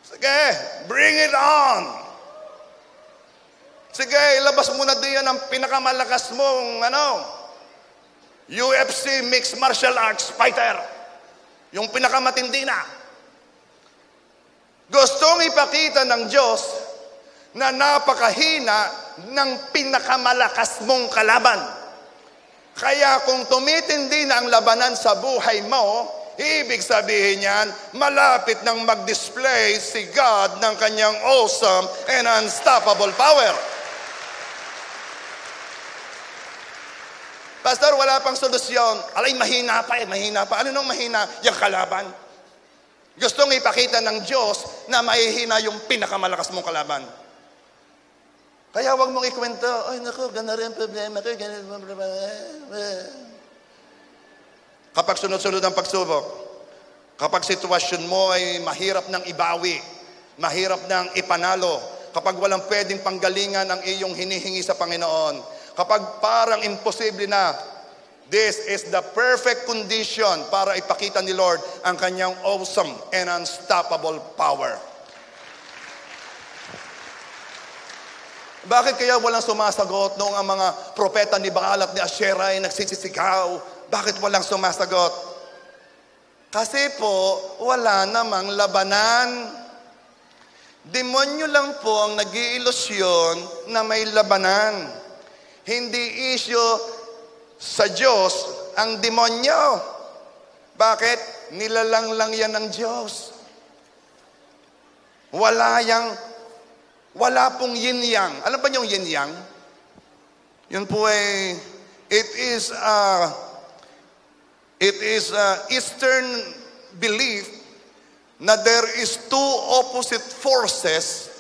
[SPEAKER 1] Sige, bring it on. Sige, ilabas mo na diyan ang pinakamalakas mong UFC Mixed Martial Arts Fighter. Yung pinakamatindi na. Gustong ipakita ng Diyos na napakahina ng pinakamalakas mong kalaban. Kaya kung tumitindi na ang labanan sa buhay mo, ibig sabihin niyan, malapit nang mag-display si God ng kanyang awesome and unstoppable power. Pastor, wala pang solusyon. Alay, mahina pa. Ano nung mahina? Yung kalaban. Gustong ipakita ng Diyos na mahihina yung pinakamalakas mong kalaban. Kaya wag mong ikwento, ay naku, gana rin problema ko, gana rin problema. Kapag sunod-sunod ang pagsubok, kapag sitwasyon mo ay mahirap nang ibawi, mahirap nang ipanalo, kapag walang pwedeng panggalingan ang iyong hinihingi sa Panginoon, kapag parang imposible na, this is the perfect condition para ipakita ni Lord ang kanyang awesome and unstoppable power. Bakit kaya walang sumasagot noong ang mga propeta ni Baal at ni Asherah ay nagsisisigaw? Bakit walang sumasagot? Kasi po, wala namang labanan. Demonyo lang po ang nag-iilusyon na may labanan. Hindi issue sa Diyos ang demonyo. Bakit? Nilalang lang yan ng Diyos. Wala pong yin-yang. Alam ba yung yin-yang? Yun po ay, it is Eastern belief na there is two opposite forces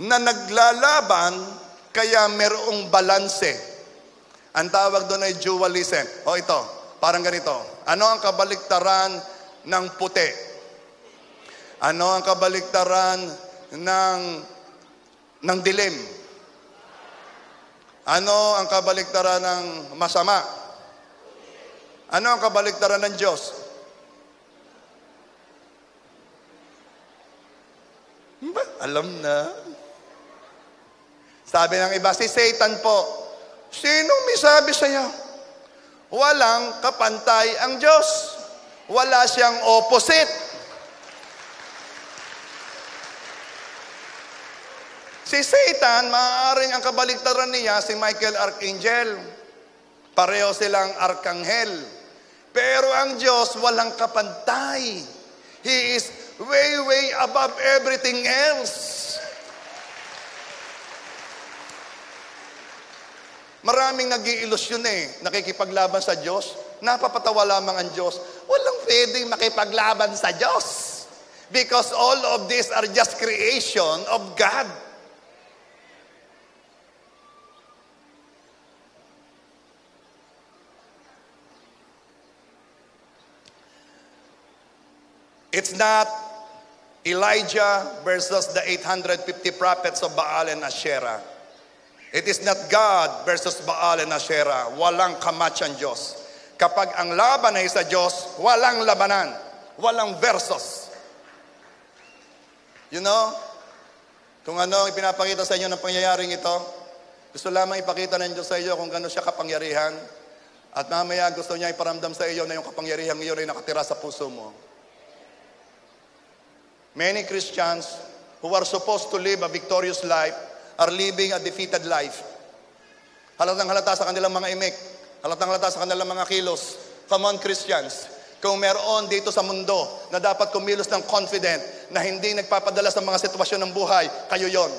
[SPEAKER 1] na naglalaban kaya merong balanse. Ang tawag doon ay dualism. O ito, parang ganito. Ano ang kabaliktaran ng puti? Ano ang kabaliktaran ng dilim? Ano ang kabaliktaran ng masama? Ano ang kabaliktaran ng Diyos? Alam na. Sabi ng iba, si Satan po. Sinong may sabi sa'yo? Walang kapantay ang Diyos. Wala siyang opposite. Si Satan, maaaring ang kabaliktaran niya, si Michael Archangel. Pareho silang arkanghel. Pero ang Diyos, walang kapantay. He is way, way above everything else. Maraming nag-iilusyon nakikipaglaban sa Diyos. Napapatawa lamang ang Diyos. Walang pwedeng makipaglaban sa Diyos. Because all of these are just creation of God. It's not Elijah versus the 850 prophets of Baal and Asherah. It is not God versus Baal and Asherah. Walang kamatch ang Diyos. Kapag ang laban ay sa Diyos, walang labanan. Walang versus. You know, kung ano ang ipinapakita sa inyo ng pangyayaring ito, gusto lamang ipakita ng Diyos sa iyo kung gano'n siya kapangyarihan. At mamaya gusto niya iparamdam sa iyo na yung kapangyarihan iyon ay nakatira sa puso mo. Many Christians who are supposed to live a victorious life are living a defeated life. Halatang halata sa kanilang mga imik. Halatang halata sa kanilang mga kilos. Come on, Christians. Kung meron dito sa mundo na dapat kumilos ng confident na hindi nagpapadala sa mga sitwasyon ng buhay, kayo yon.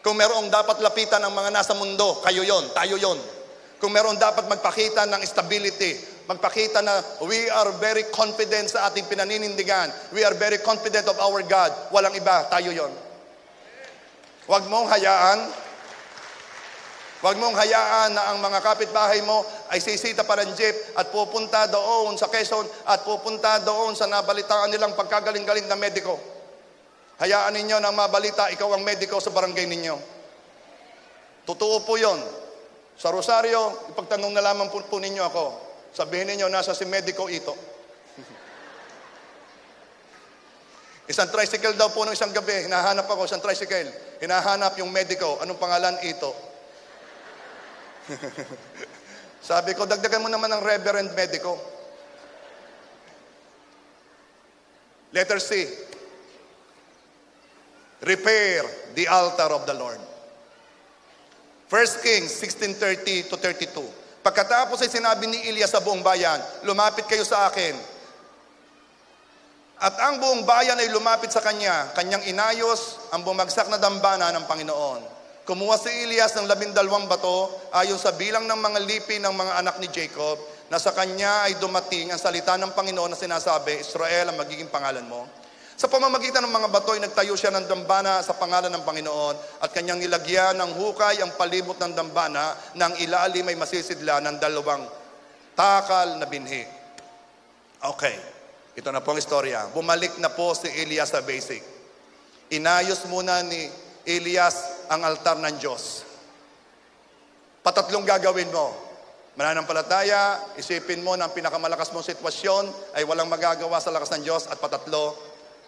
[SPEAKER 1] Kung meron dapat lapitan ng mga nasa mundo, kayo yon, tayo yon. Kung meron dapat magpakita ng stability, magpakita na we are very confident sa ating pinaninindigan. We are very confident of our God. Walang iba, tayo yon. Huwag mong hayaan na ang mga kapitbahay mo ay sisita pa ng jeep at pupunta doon sa Quezon at pupunta doon sa nabalitaan nilang pagkagaling-galing na mediko. Hayaan ninyo na mabalita, ikaw ang mediko sa barangay ninyo. Totoo po yon. Sa Rosario, ipagtanong na lamang po ninyo ako. Sabihin ninyo, nasa si mediko ito. Isang tricycle daw po nung isang gabi, hinahanap ako, isang tricycle. Hinahanap yung mediko. Anong pangalan? Ito. Sabi ko, dagdagan mo naman ng Reverend Medico. Letter C. Repair the altar of the Lord. 1 Kings 16:30 to 32. Pagkatapos ay sinabi ni Elias sa buong bayan, lumapit kayo sa akin. At ang buong bayan ay lumapit sa kanya, kanyang inayos ang bumagsak na dambana ng Panginoon. Kumuha si Elias ng 12 bato ayon sa bilang ng mga lipi ng mga anak ni Jacob, na sa kanya ay dumating ang salita ng Panginoon na sinasabi, Israel ang magiging pangalan mo. Sa pamamagitan ng mga bato ay nagtayo siya ng dambana sa pangalan ng Panginoon at kanyang nilagyan ng hukay ang palibot ng dambana ng ilalim ay masisidla ng 2 takal na binhi. Okay, ito na po ang istorya. Bumalik na po si Elias sa basic. Inayos muna ni Elias ang altar ng Diyos. Patatlong gagawin mo. Mananampalataya, isipin mo na ang pinakamalakas mong sitwasyon ay walang magagawa sa lakas ng Diyos. At patatlo,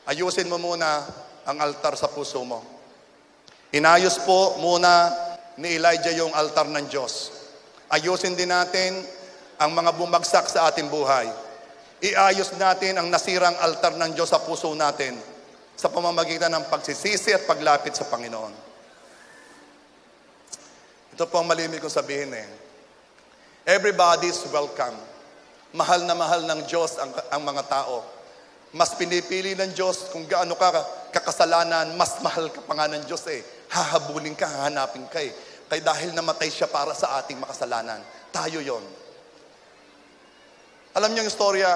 [SPEAKER 1] ayusin mo muna ang altar sa puso mo. Inayos po muna ni Elijah yung altar ng Diyos. Ayusin din natin ang mga bumagsak sa ating buhay. Iayos natin ang nasirang altar ng Diyos sa puso natin. sa pamamagitan ng pagsisisi at paglapit sa Panginoon. Ito po ang malimit kong sabihin Everybody is welcome. Mahal na mahal ng Diyos ang mga tao. Mas pinipili ng Diyos kung gaano ka kakasalanan, mas mahal ka pa nga ng Diyos Hahabulin ka, hahanapin ka Kaya dahil namatay siya para sa ating makasalanan. Tayo yon. Alam niyo yung istorya,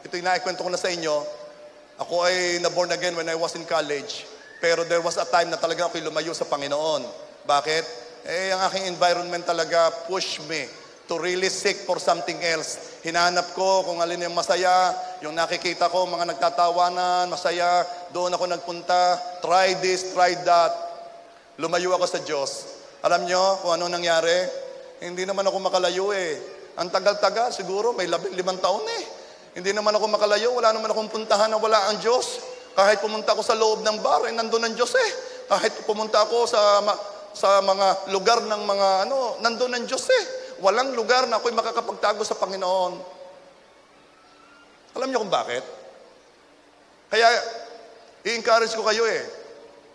[SPEAKER 1] ito yung naikwento ko na sa inyo. Ako ay na-born again when I was in college. Pero there was a time na talaga ako'y lumayo sa Panginoon. Bakit? Ang aking environment talaga push me to really seek for something else. Hinanap ko kung alin yung masaya, yung nakikita ko, mga nagtatawanan, masaya, doon ako nagpunta, try this, try that. Lumayo ako sa Diyos. Alam nyo kung ano nangyari? Hindi naman ako makalayo Ang tagal-tagal, siguro may 15 taon Hindi naman ako makalayo, wala naman akong puntahan na wala ang Diyos. Kahit pumunta ako sa loob ng bar, nandun ang Diyos Kahit pumunta ako sa mga lugar ng mga nandun ang Diyos Walang lugar na ako'y makakapagtago sa Panginoon. Alam niyo kung bakit? Kaya, i-encourage ko kayo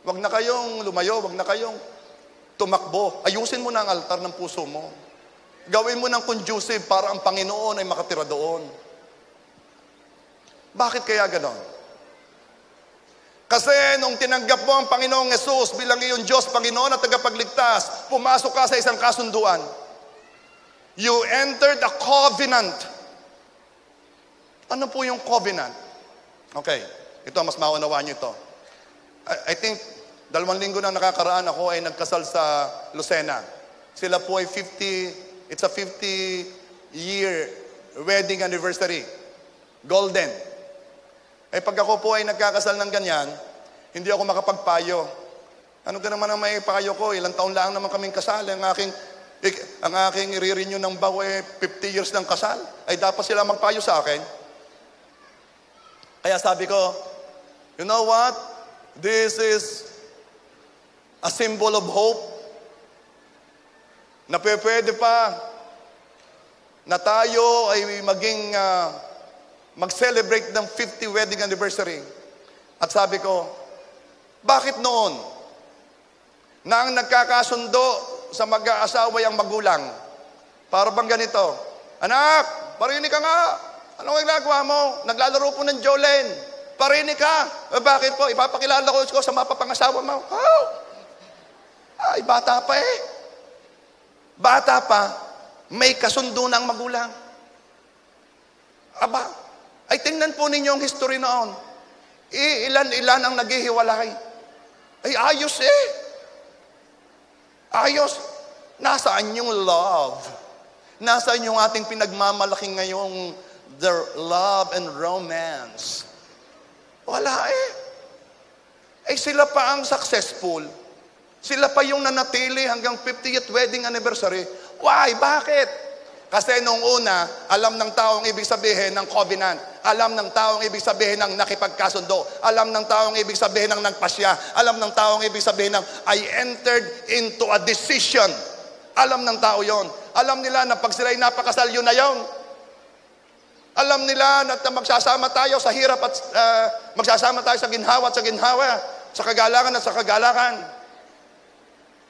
[SPEAKER 1] Huwag na kayong lumayo, huwag na kayong tumakbo. Ayusin mo na ang altar ng puso mo. Gawin mo ng conducive para ang Panginoon ay makatira doon. Bakit kaya ganon? Kasi nung tinanggap mo ang Panginoong Yesus bilang iyong Diyos, Panginoon at tagapagligtas, pumasok ka sa isang kasunduan. You entered a covenant. Ano po yung covenant? Okay, ito mas maunawaan niyo ito. I think 2 linggo na nakakaraan ako ay nagkasal sa Lucena. Sila po ay it's a 50-year wedding anniversary. Golden. Pag ako po ay nagkakasal ng ganyan, hindi ako makapagpayo. Ano ka naman ang may payo ko? Ilang taon lang naman kaming kasal. Ang aking i-renew ng bago 50 years ng kasal. Ay dapat sila magpayo sa akin. Kaya sabi ko, you know what? This is a symbol of hope na pwede pa na tayo ay maging mag-celebrate ng 50 wedding anniversary. At sabi ko, bakit noon na ang nagkakasundo sa mag-aasawa ang magulang? Para bang ganito, anak, parinig ka nga. Anong ginagawa mo? Naglalaro po ng Jolene. Parinig ka. Bakit po? Ipapakilala ko sa mapapangasawa mo. Oh! Ay, bata pa Bata pa, may kasundo ng magulang. Aba, ay tingnan po ninyo ang history noon. Ilan-ilan ang naghihiwalay. Ay, ayos Ayos. Nasaan yung love? Nasaan yung ating pinagmamalaki ngayong the love and romance? Wala sila pa ang successful. Sila pa yung nanatili hanggang 50th wedding anniversary. Why? Bakit? Kasi nung una, alam ng taong ibig sabihin ng covenant. Alam ng taong ibig sabihin ng nakipagkasundo. Alam ng taong ibig sabihin ng nagpasya. Alam ng taong ibig sabihin ng I entered into a decision. Alam ng tao yon. Alam nila na pag sila'y napakasal, yun na yon. Alam nila na magsasama tayo sa hirap at magsasama tayo sa ginhawa at sa ginhawa, sa kagalakan at sa kagalakan.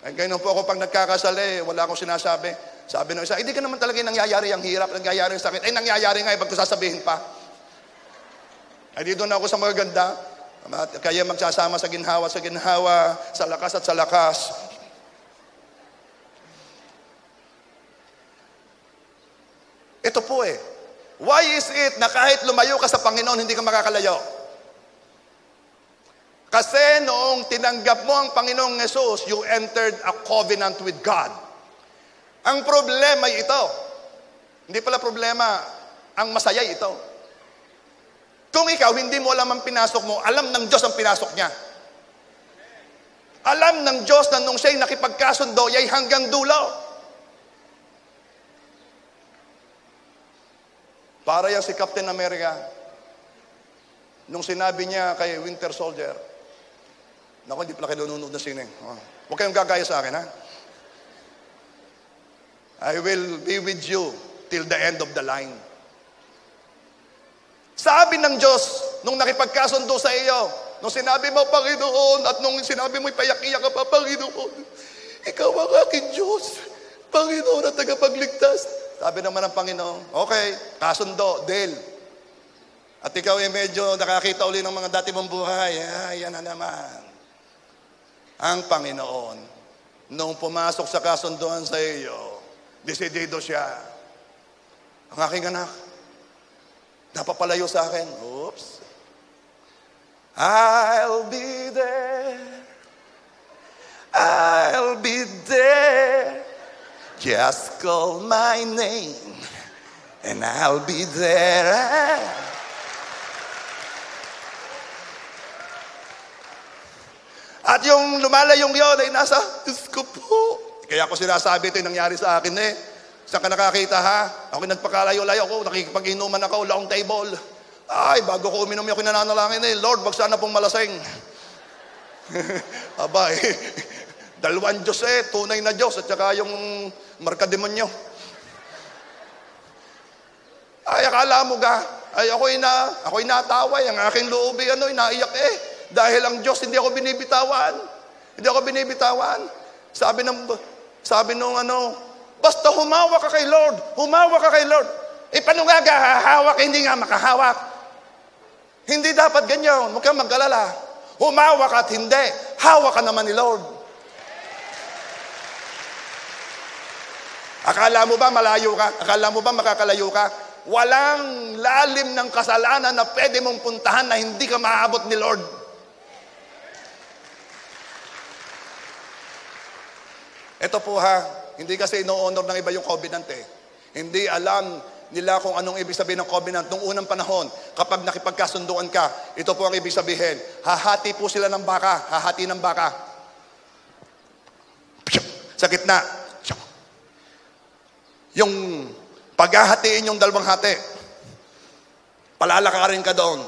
[SPEAKER 1] Ay, ganyan po ako pag nagkakasal wala akong sinasabi. Sabi ng isa, hindi ka naman talaga nangyayari ang hirap, nangyayari ang sakit. Ay, nangyayari nga, pag ko sasabihin pa. Ay, dito na ako sa magaganda. Kaya magsasama sa ginhawa, sa lakas at sa lakas. Ito po Why is it na kahit lumayo ka sa Panginoon, hindi ka makakalayo? Kasi noong tinanggap mo ang Panginoong Yesus, you entered a covenant with God. Ang problema ay ito. Hindi pala problema, ang masaya ito. Kung ikaw, hindi mo alam ang pinasok mo, alam ng Diyos ang pinasok niya. Alam ng Diyos na nung siya'y nakipagkasundo, yay hanggang dulo. Para yan si Captain America, nung sinabi niya kay Winter Soldier, naku, hindi pala kayo nanonood na sine. Huwag kayong gagaya sa akin, I will be with you till the end of the line. Sabi ng Diyos, nung nakipagkasundo sa iyo, Nung sinabi mo, Panginoon, at nung sinabi mo, ipayak-iyak ka pa, Panginoon, ikaw ang aking Diyos, Panginoon at tagapagligtas. Sabi naman ng Panginoon, okay, kasundo, deal. At ikaw ay medyo nakakita uli ng mga dati mong buhay. Yan na naman. Ang Panginoon, nung pumasok sa kasunduan sa iyo, desidido siya. Ang aking anak, napapalayo sa akin. Oops. I'll be there. I'll be there. Just call my name and I'll be there. At yung lumalayong yun ay nasa, Diyos ko po. Kaya ako sinasabi ito yung nangyari sa akin eh. Saan ka nakakita ha? Ako nagpakalayo-layo ako, nakikipag-inuman ako, long table. Ay, bago ko uminom yung kinananalangin eh, Lord, wag sana pong malasing. Aba eh, dalawang Diyos eh, tunay na Diyos, at saka yung markademonyo. Ay, akala mo ga, ay ako'y nataway, ang aking loob ay naiyak eh. Dahil ang Diyos, hindi ako binibitawan. Hindi ako binibitawan. Sabi nung basta humawa ka kay Lord. Humawa ka kay Lord. Eh, paano nga hahawak? Hindi nga makahawak. Hindi dapat ganyan. Huwag kang magkalala. Humawa ka at hindi. Hawak ka naman ni Lord. Akala mo ba malayo ka? Akala mo ba makakalayo ka? Walang lalim ng kasalanan na pwede mong puntahan na hindi ka maaabot ni Lord. Ito po ha, hindi kasi ino-honor ng iba yung covenant eh. Hindi alam nila kung anong ibig sabihin ng covenant. Nung unang panahon, kapag nakipagkasunduan ka, ito po ang ibig sabihin. Hahati po sila ng baka. Hahati ng baka. Sa gitna. Yung paghahatiin yung dalawang hati, palalakarin ka doon.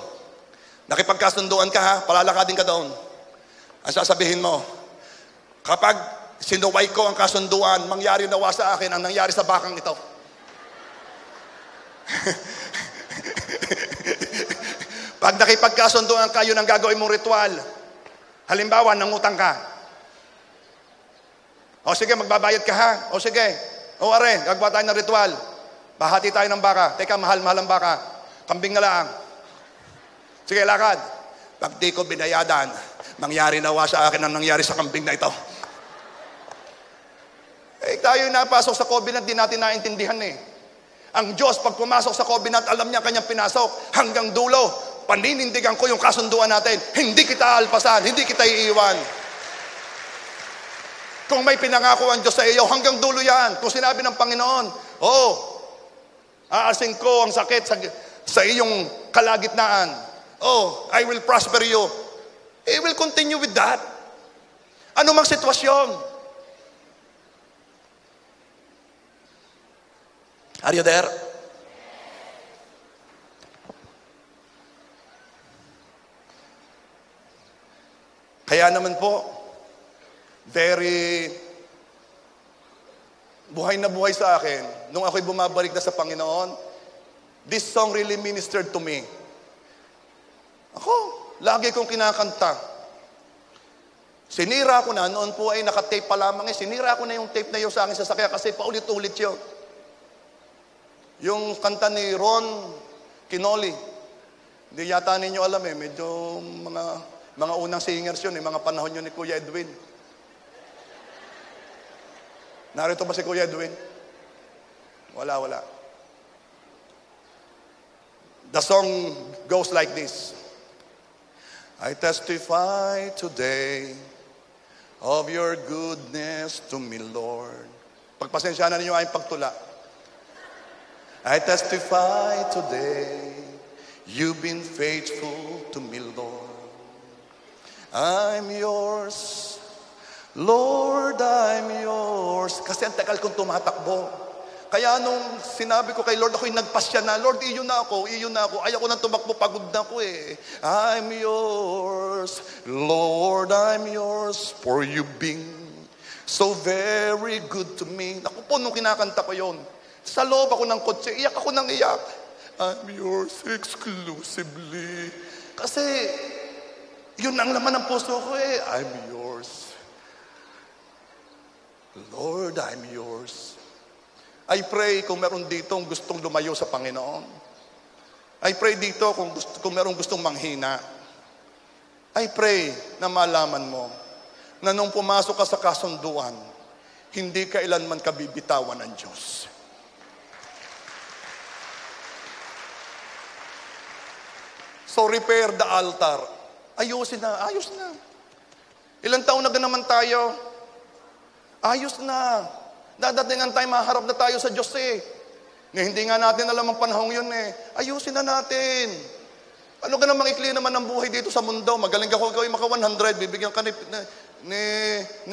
[SPEAKER 1] Nakipagkasunduan ka ha, palalakarin ka doon. Ang sasabihin mo, kapag sinuway ko ang kasunduan, mangyari nawa sa akin ang nangyari sa bakang ito. Pag nakipagkasunduan kayo ng gagawin mong ritual, halimbawa, nangutang ka. O sige, magbabayad ka ha. O sige, o are, gagawa tayo ng ritual. Bahati tayo ng baka. Teka, mahal-mahal ang baka. Kambing na lang. Sige, lakad. Pag di ko binayadan, mangyari nawa sa akin ang nangyari sa kambing na ito. Eh, tayo napasok sa covenant, di natin naintindihan eh. Ang Diyos, pag pumasok sa covenant, alam niya kanyang pinasok. Hanggang dulo, paninindigan ko yung kasunduan natin. Hindi kita alpasan, hindi kita iiwan. Kung may pinangako ang Diyos sa iyo, hanggang dulo yan. Kung sinabi ng Panginoon, aasin ko ang sakit sa iyong kalagitnaan. I will prosper you. He will continue with that. Ano mang sitwasyon. Are you there? Kaya naman po, buhay na buhay sa akin, nung ako'y bumabalik na sa Panginoon, this song really ministered to me. Ako, lagi kong kinakanta. Sinira ko na, noon po ay nakatape pa lamang sinira ko na yung tape na yun sa akin sasakyan kasi paulit-ulit yun. Yung kanta ni Ron Kinoli, hindi yata ninyo alam medyo mga unang singers yun, mga panahon yun ni Kuya Edwin. Narito ba si Kuya Edwin? Wala. The song goes like this. I testify today of your goodness to me, Lord. Pagpasensyahan ninyo ay pagtula. I testify today, you've been faithful to me, Lord. I'm yours, Lord, I'm yours. Kasi ang tagal kong tumatakbo. Kaya nung sinabi ko kay Lord, ako'y nagpasya na, Lord, iyon na ako. Ayaw ko nang tumakbo, pagod na ako eh. I'm yours, Lord, I'm yours, for you being so very good to me. Naku po, nung kinakanta ko yon, sa loob ako ng kotse, iyak ako ng iyak. I'm yours exclusively. Kasi, Yun ang laman ng puso ko eh. I'm yours. Lord, I'm yours. I pray kung meron dito gustong lumayo sa Panginoon. I pray dito kung meron gustong manghina. I pray na malaman mo na nung pumasok ka sa kasunduan, hindi kailanman ka bibitawan ng Diyos. So repair the altar. Ayusin na, ayos na. Ilang taon na naman tayo? Ayos na. Dadating ang time, maharap na tayo sa Diyos eh. Na hindi nga natin alam ang panahong yun eh. Ayusin na natin. Ano ka namang ikli naman ng buhay dito sa mundo? Magaling ka kung gawin maka 100, bibigyan ka ni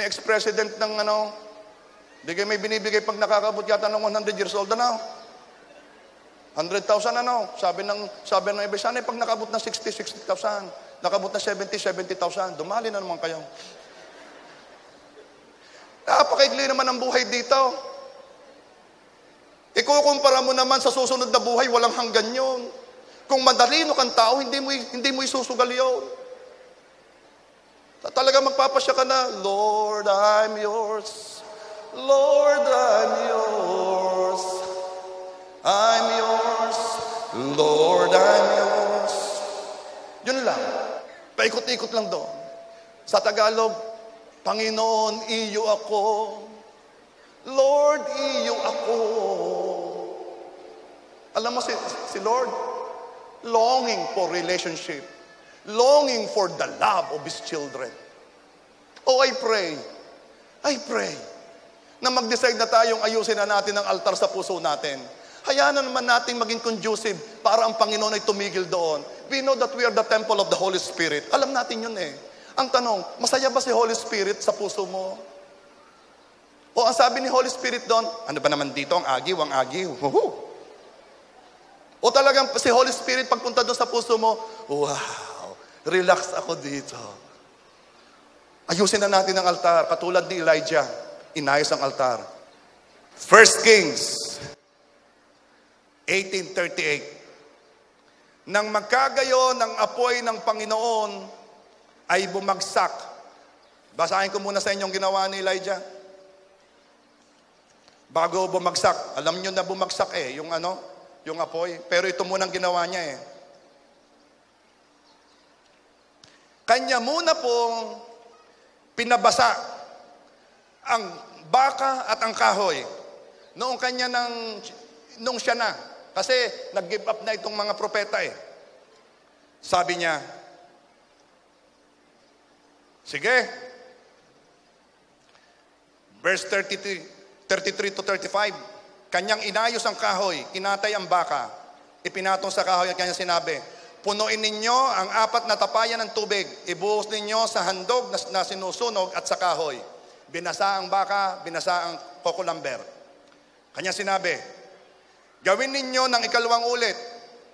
[SPEAKER 1] ex-president ng ano. Hindi kayo may binibigay pag nakakabot yata ng 100 years old na. 100,000 ano? Sabi ng iba, sana pag nakabot ng 60,000. Nakabot na 70,000. Dumali na naman kayo. Napakaigli naman ang buhay dito. Ikukumpara mo naman sa susunod na buhay, walang hanggan yun. Kung madalino kang tao, hindi mo isusugal yun. Talaga magpapasya ka na, Lord, I'm yours. Lord, I'm yours. I'm yours. Lord, I'm yours. Yun lang. Paikot-ikot lang doon. Sa Tagalog, Panginoon, iyo ako. Lord, iyo ako. Alam mo si Lord, longing for relationship. Longing for the love of His children. Oh, I pray na mag-decide na tayong ayusin na natin ang altar sa puso natin. Hayaan na naman natin maging conducive para ang Panginoon ay tumigil doon. We know that we are the temple of the Holy Spirit. Alam natin yun eh. Ang tanong, masaya ba si Holy Spirit sa puso mo? O ang sabi ni Holy Spirit doon, ano ba naman dito, ang agiw. O talagang si Holy Spirit pagpunta doon sa puso mo, wow, relax ako dito. Ayusin na natin ang altar, katulad ni Elijah, inayos ang altar. 1 Kings 18:38. Nang magkagayon ng apoy ng Panginoon ay bumagsak. Basahin ko muna sa inyong ginawa ni Elijah. Bago bumagsak, alam nyo na bumagsak eh, yung apoy. Pero ito munang ginawa niya eh. Kanya muna pong pinabasa ang baka at ang kahoy. Noong siya na. Kasi nag-give up na itong mga propeta eh. Sabi niya, sige. Verse 33-35. Kanyang inayos ang kahoy, kinatay ang baka, ipinatong sa kahoy at kanyang sinabi, punuin ninyo ang 4 na tapayan ng tubig, ibuhos ninyo sa handog na sinusunog at sa kahoy. Binasa ang baka, binasa ang kokolamber. Kanyang sinabi, gawin ninyo ng 2 ulit,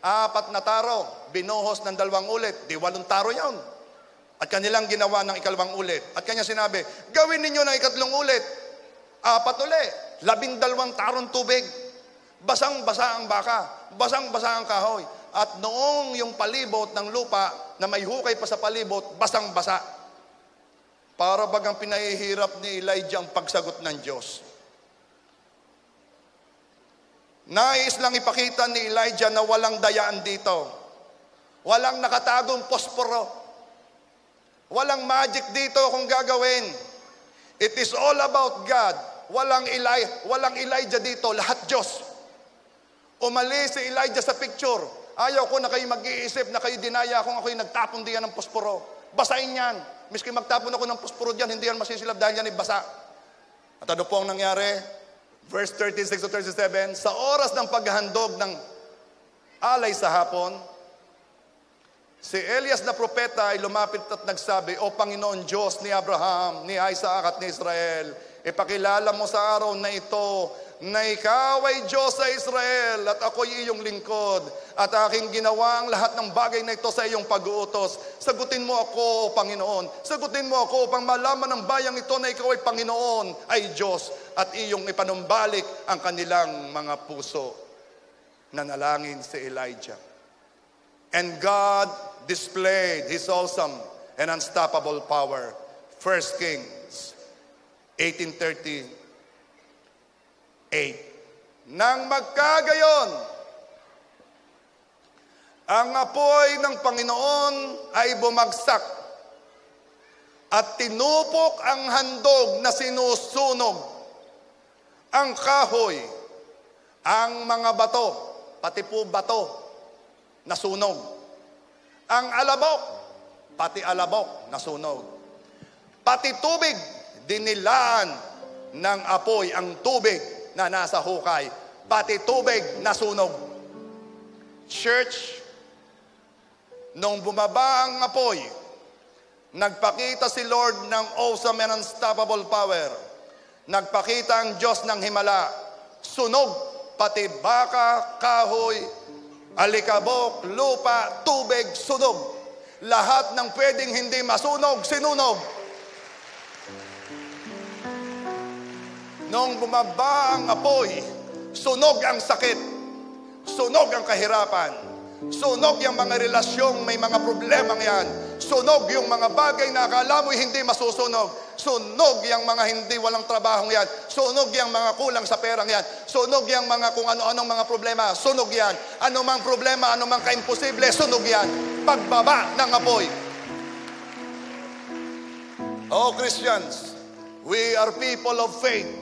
[SPEAKER 1] 4 na taro, binuhos ng 2 ulit, di 8 taro yan. At kanilang ginawa ng 2 ulit. At kanyang sinabi, gawin ninyo ng 3 ulit, 4 ulit, 12 tarong tubig. Basang-basa ang baka, basang-basa ang kahoy. At noong yung palibot ng lupa na may hukay pa sa palibot, basang-basa. Para bagang pinahihirap ni Elijah ang pagsagot ng Diyos. Nais lang ipakita ni Elijah na walang dayaan dito. Walang nakatagong posporo. Walang magic dito kung gagawin. It is all about God. Walang Elijah dito, lahat Diyos. Umalis si Elijah sa picture. Ayaw ko na kayo mag-iisip na kayo dinaya kung ako'y nagtapon diyan ng posporo. Basahin yan. Miski magtapon ako ng posporo diyan, hindi yan masisilab dahil yan ibasa. At ano po ang nangyari? Verse 36-37, sa oras ng paghahandog ng alay sa hapon, si Elias na propeta ay lumapit at nagsabi, O Panginoon Diyos ni Abraham, ni Isaac at ni Israel, ipakilala mo sa araw na ito na ikaw ay Diyos sa Israel at ako'y iyong lingkod at aking ginawa ang lahat ng bagay na ito sa iyong pag-uutos. Sagutin mo ako, O Panginoon. Sagutin mo ako upang malaman ng bayang ito na ikaw ay Panginoon, ay Diyos at iyong ipanumbalik ang kanilang mga puso. Nanalangin si Elijah. And God displayed His awesome and unstoppable power. 1 Kings 18:38. Nang magkagayon, ang apoy ng Panginoon ay bumagsak at tinupok ang handog na sinusunog, ang kahoy, ang mga bato, pati po bato, nasunog. Ang alabok, pati alabok, nasunog. Pati tubig, dinilaan ng apoy ang tubig na nasa hukay. Pati tubig, nasunog. Church, nung bumaba ang apoy, nagpakita si Lord ng awesome and unstoppable power. Nagpakita ang Diyos ng himala. Sunog, pati baka, kahoy, alikabok, lupa, tubig, sunog. Lahat ng pwedeng hindi masunog, sinunog. Nung bumaba ang apoy, sunog ang sakit, sunog ang kahirapan, sunog yung mga relasyong may mga problemang yan, sunog yung mga bagay na akala mo'y hindi masusunog, sunog yung mga hindi walang trabahong yan, sunog yung mga kulang sa perang yan, sunog yung mga kung ano-anong mga problema, sunog yan. Anumang problema, anumang kaimposible, sunog yan. Pagbaba ng apoy. Oh Christians, we are people of faith.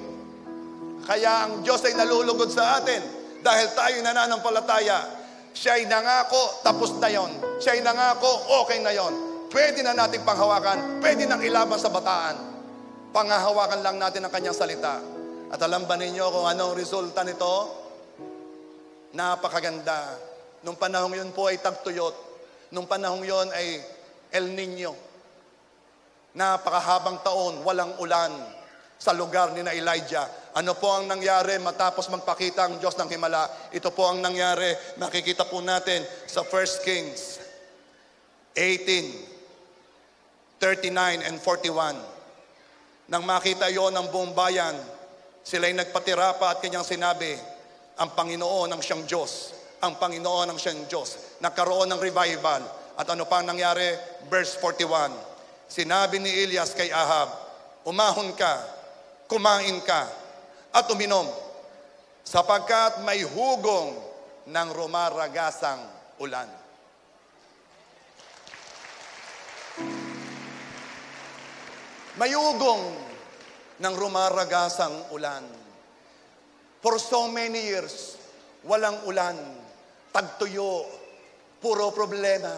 [SPEAKER 1] Kaya ang Diyos ay nalulugod sa atin dahil tayo nananampalataya. Siya ay nangako, tapos na yon. Siya ay nangako, okay na yon. Pwede na nating panghawakan, pwede nang ilaban sa bataan. Panghahawakan lang natin ang kanyang salita. At alam ba ninyo kung anong resulta nito? Napakaganda. Nung panahong yun po ay tagtuyot. Nung panahong yun ay El Nino. Napakahabang taon, walang ulan sa lugar ni na Elijah. Ano po ang nangyari matapos magpakita ang Diyos ng himala? Ito po ang nangyari. Makikita po natin sa 1 Kings 18:39 and 41. Nang makita yon ng buong bayan, sila'y nagpatira pa at kanyang sinabi, ang Panginoon ang siyang Diyos. Ang Panginoon ang siyang Diyos. Nagkaroon ng revival. At ano pa ang nangyari? Verse 41. Sinabi ni Elias kay Ahab, umahon ka, kumain ka, at uminom, sapagkat may hugong ng rumaragasang ulan. May hugong ng rumaragasang ulan. For so many years, walang ulan, tagtuyo, puro problema,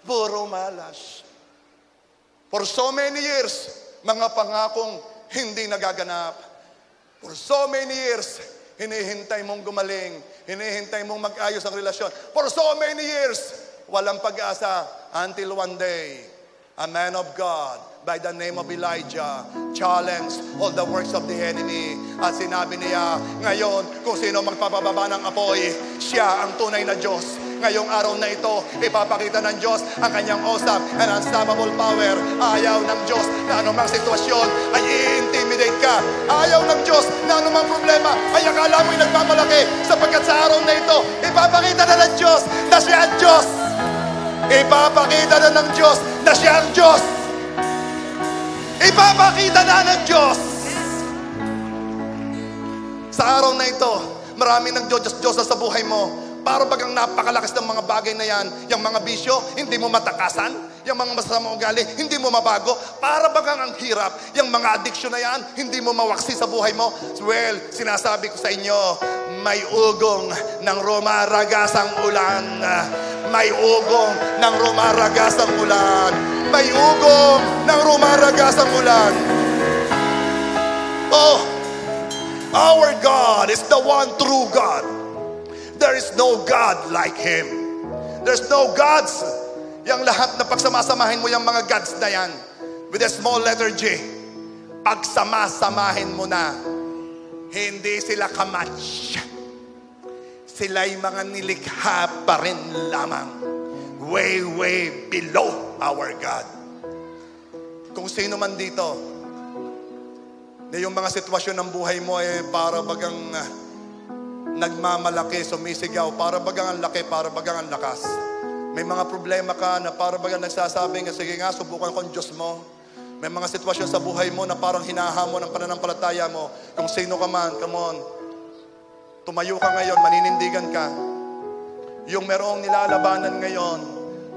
[SPEAKER 1] puro malas. For so many years, mga pangakong hindi nagaganap. For so many years, hinihintay mong gumaling, hinihintay mong mag-ayos ang relasyon. For so many years, walang pag-asa until one day, a man of God by the name of Elijah challenged all the works of the enemy. At sinabi niya, ngayon, kung sino magpapababa ng apoy, siya ang tunay na Diyos. Ngayong araw na ito, ipapakita ng Diyos ang kanyang awesome and unstoppable power. Ayaw ng Diyos na anumang sitwasyon ay i-intimidate ka. Ayaw ng Diyos na anumang problema ay akala mo'y nagmamalaki. Sapagkat sa araw na ito, ipapakita na ng Diyos na siya ang Diyos. Ipapakita na ng Diyos na siya ang Diyos. Ipapakita na ng Diyos. Sa araw na ito, marami ng Diyos sa buhay mo. Para bagang napakalakas ng mga bagay na yan. Yung mga bisyo, hindi mo matakasan. Yung mga masamang ugali, hindi mo mabago. Para bagang ang hirap. Yung mga addiction na yan, hindi mo mawaksi sa buhay mo. Well, sinasabi ko sa inyo, may ugong ng rumaragasang ulan. May ugong ng rumaragasang ulan. May ugong ng rumaragasang ulan. Oh, our God is the one true God. There is no God like Him. There's no gods. Yang lahat na pagsamasamahin mo yung mga gods na yan, with a small letter J, pagsamasamahin mo na, hindi sila kamatch. Sila'y mga nilikha pa rin lamang. Way, way below our God. Kung sino man dito, na yung mga sitwasyon ng buhay mo ay para bagang nagmamalaki, sumisigaw, para bagang ang laki, para bagang ang lakas. May mga problema ka na parang bagang nagsasabing, sige nga, subukan ko ang Diyos mo. May mga sitwasyon sa buhay mo na parang hinahamon ang pananampalataya mo. Kung sino ka man, come on. Tumayo ka ngayon, maninindigan ka. Yung merong nilalabanan ngayon,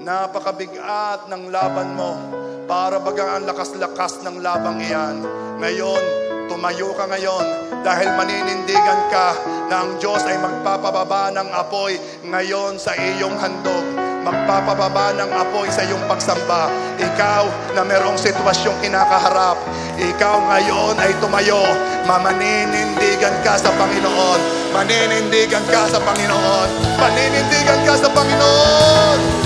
[SPEAKER 1] napakabigat ng laban mo. Para bagang ang lakas-lakas ng labang iyan. Ngayon, tumayo ka ngayon dahil maninindigan ka na ang Diyos ay magpapababa ng apoy ngayon sa iyong handog. Magpapababa ng apoy sa iyong pagsamba. Ikaw na merong sitwasyong kinakaharap, ikaw ngayon ay tumayo. Mamaninindigan ka sa Panginoon. Maninindigan ka sa Panginoon. Maninindigan ka sa Panginoon.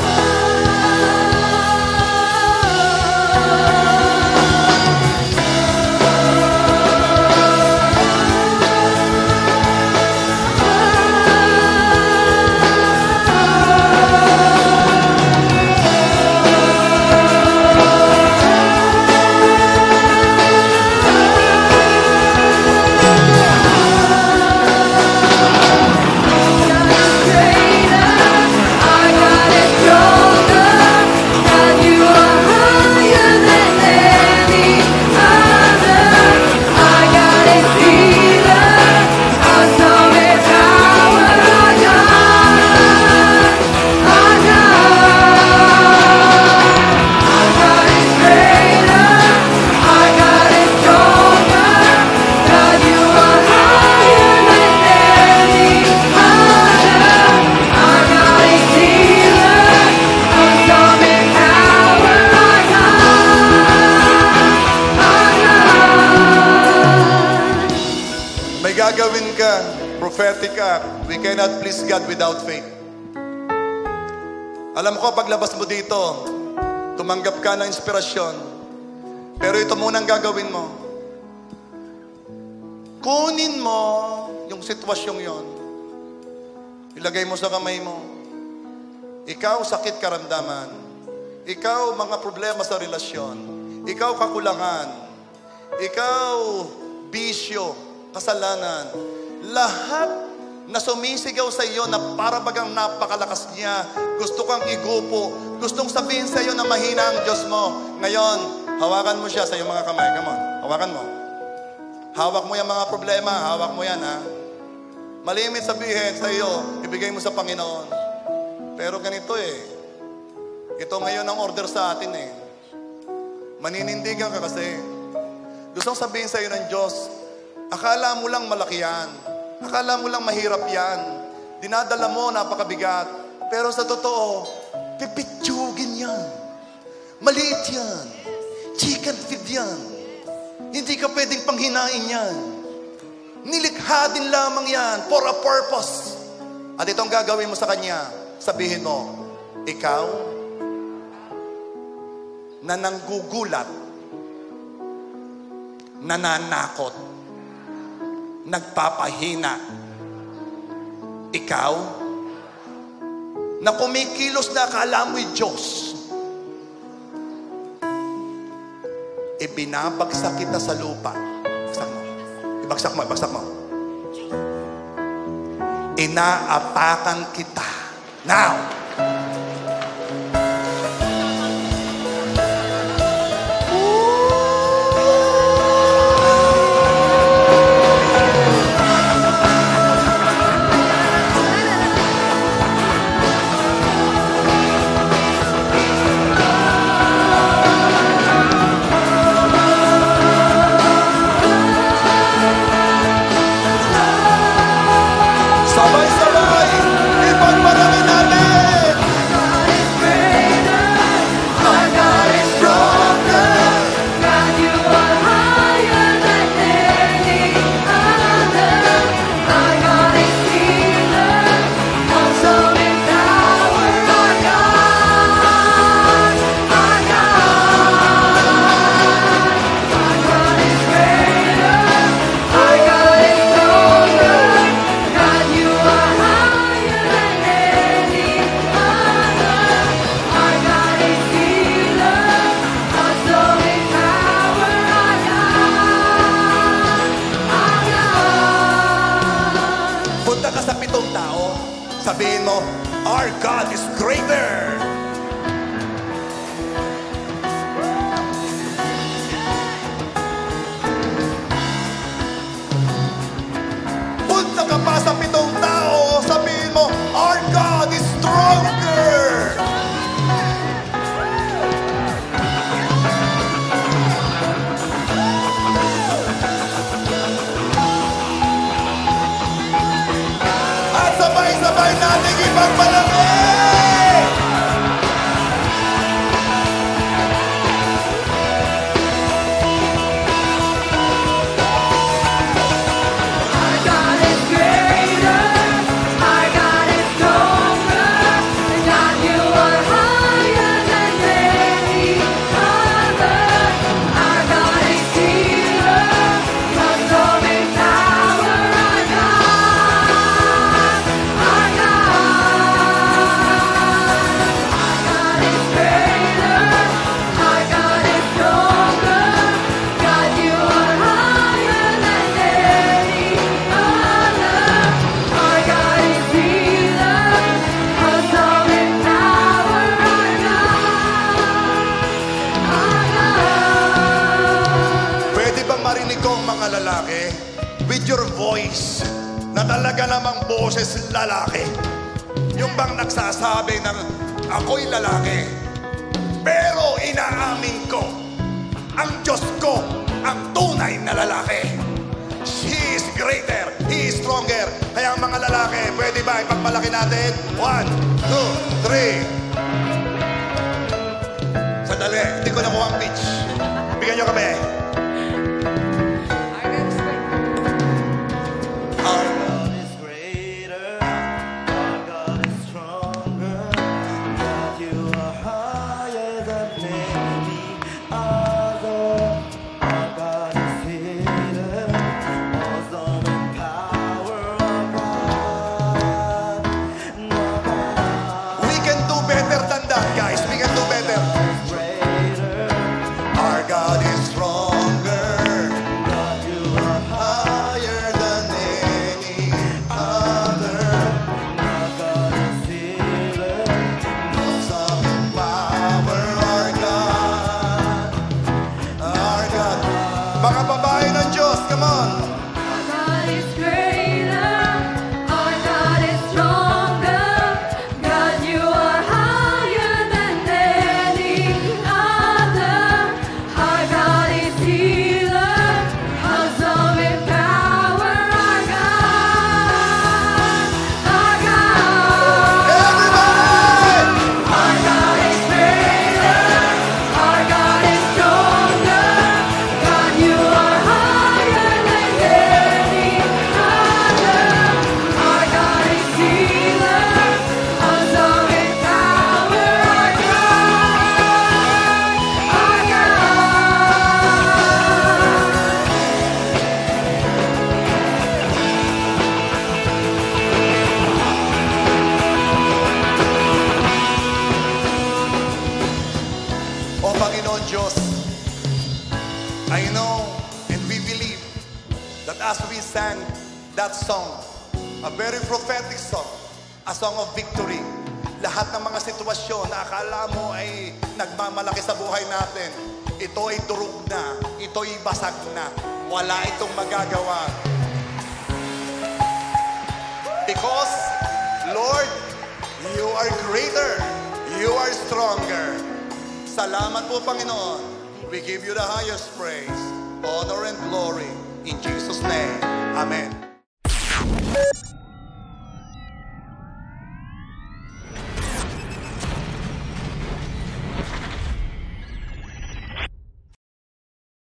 [SPEAKER 1] Gagawin ka, prophetic ka. We cannot please God without faith. Alam ko, paglabas mo dito, tumanggap ka ng inspirasyon. Pero ito muna ang gagawin mo. Kunin mo yung sitwasyong yon. Ilagay mo sa kamay mo. Ikaw, sakit karamdaman. Ikaw, mga problema sa relasyon. Ikaw, kakulangan. Ikaw, bisyo, kasalanan, lahat na sumisigaw sa iyo na para bagang napakalakas niya, gusto kang igupo, gustong sabihin sa iyo na mahina ang Diyos mo. Ngayon, hawakan mo siya sa iyong mga kamay. Come on, hawakan mo. Hawak mo yung mga problema, hawak mo yan, ha? Malimit sabihin sa iyo, ibigay mo sa Panginoon. Pero ganito ito ngayon ang order sa atin Maninindigan ka kasi. Gustong sabihin sa iyo ng Diyos, akala mo lang malaki yan. Akala mo lang mahirap yan. Dinadala mo, napakabigat. Pero sa totoo, pipitsugin yan. Maliit yan. Chicken feed yan. Hindi ka pwedeng panghinain yan. Nilikha din lamang yan for a purpose. At itong gagawin mo sa Kanya, sabihin mo, ikaw na nanggugulat, nananakot, nagpapahina. Ikaw, na kumikilos na akala mo'y Diyos, ibinabagsak kita sa lupa. Bagsak mo. Ibagsak mo, ibagsak mo. Inaapakan kita. Now! Sabay-sabay, ipagpalagay natin! boses lalaki. Yung bang nagsasabi ng ako'y lalaki. Pero inaamin ko, ang Diyos ko, ang tunay na lalaki. He is greater, He is stronger. Kaya ang mga lalaki, pwede ba ipagmalaki natin? 1, 2, 3. Sandali, hindi ko nakuha ang pitch. Bigyan nyo kami.
[SPEAKER 2] Our God is greater, our God is stronger. God, you are higher than any other. Our God is healer, awesome in power, our God.
[SPEAKER 1] We can do better than that, guys. We can do better.
[SPEAKER 2] Greater,
[SPEAKER 1] Our God is stronger,
[SPEAKER 2] God, you are
[SPEAKER 1] higher than any other.
[SPEAKER 2] our God is healer.
[SPEAKER 1] Awesome in power, our God. Our God. Mga babae ng Diyos, come on.
[SPEAKER 3] Our God is greater, our God is stronger. God, you are higher than any other. Our God is healer, awesome in power. Our God, our God.
[SPEAKER 1] Everybody!
[SPEAKER 3] Our God is greater, our God is stronger. God, you are higher than any other. Our God is healer, awesome in power. Our God,
[SPEAKER 1] O Panginoon Diyos, I know and we believe that as we sang that song, a very prophetic song, a song of victory, lahat ng mga sitwasyon na akala mo ay nagmamalaki sa buhay natin, ito ay durog na, ito ay basag na, wala itong magagawa. Because, Lord, you are greater, you are stronger. Salamat po, Panginoon. We give you the highest praise, honor, and glory. In Jesus' name, Amen.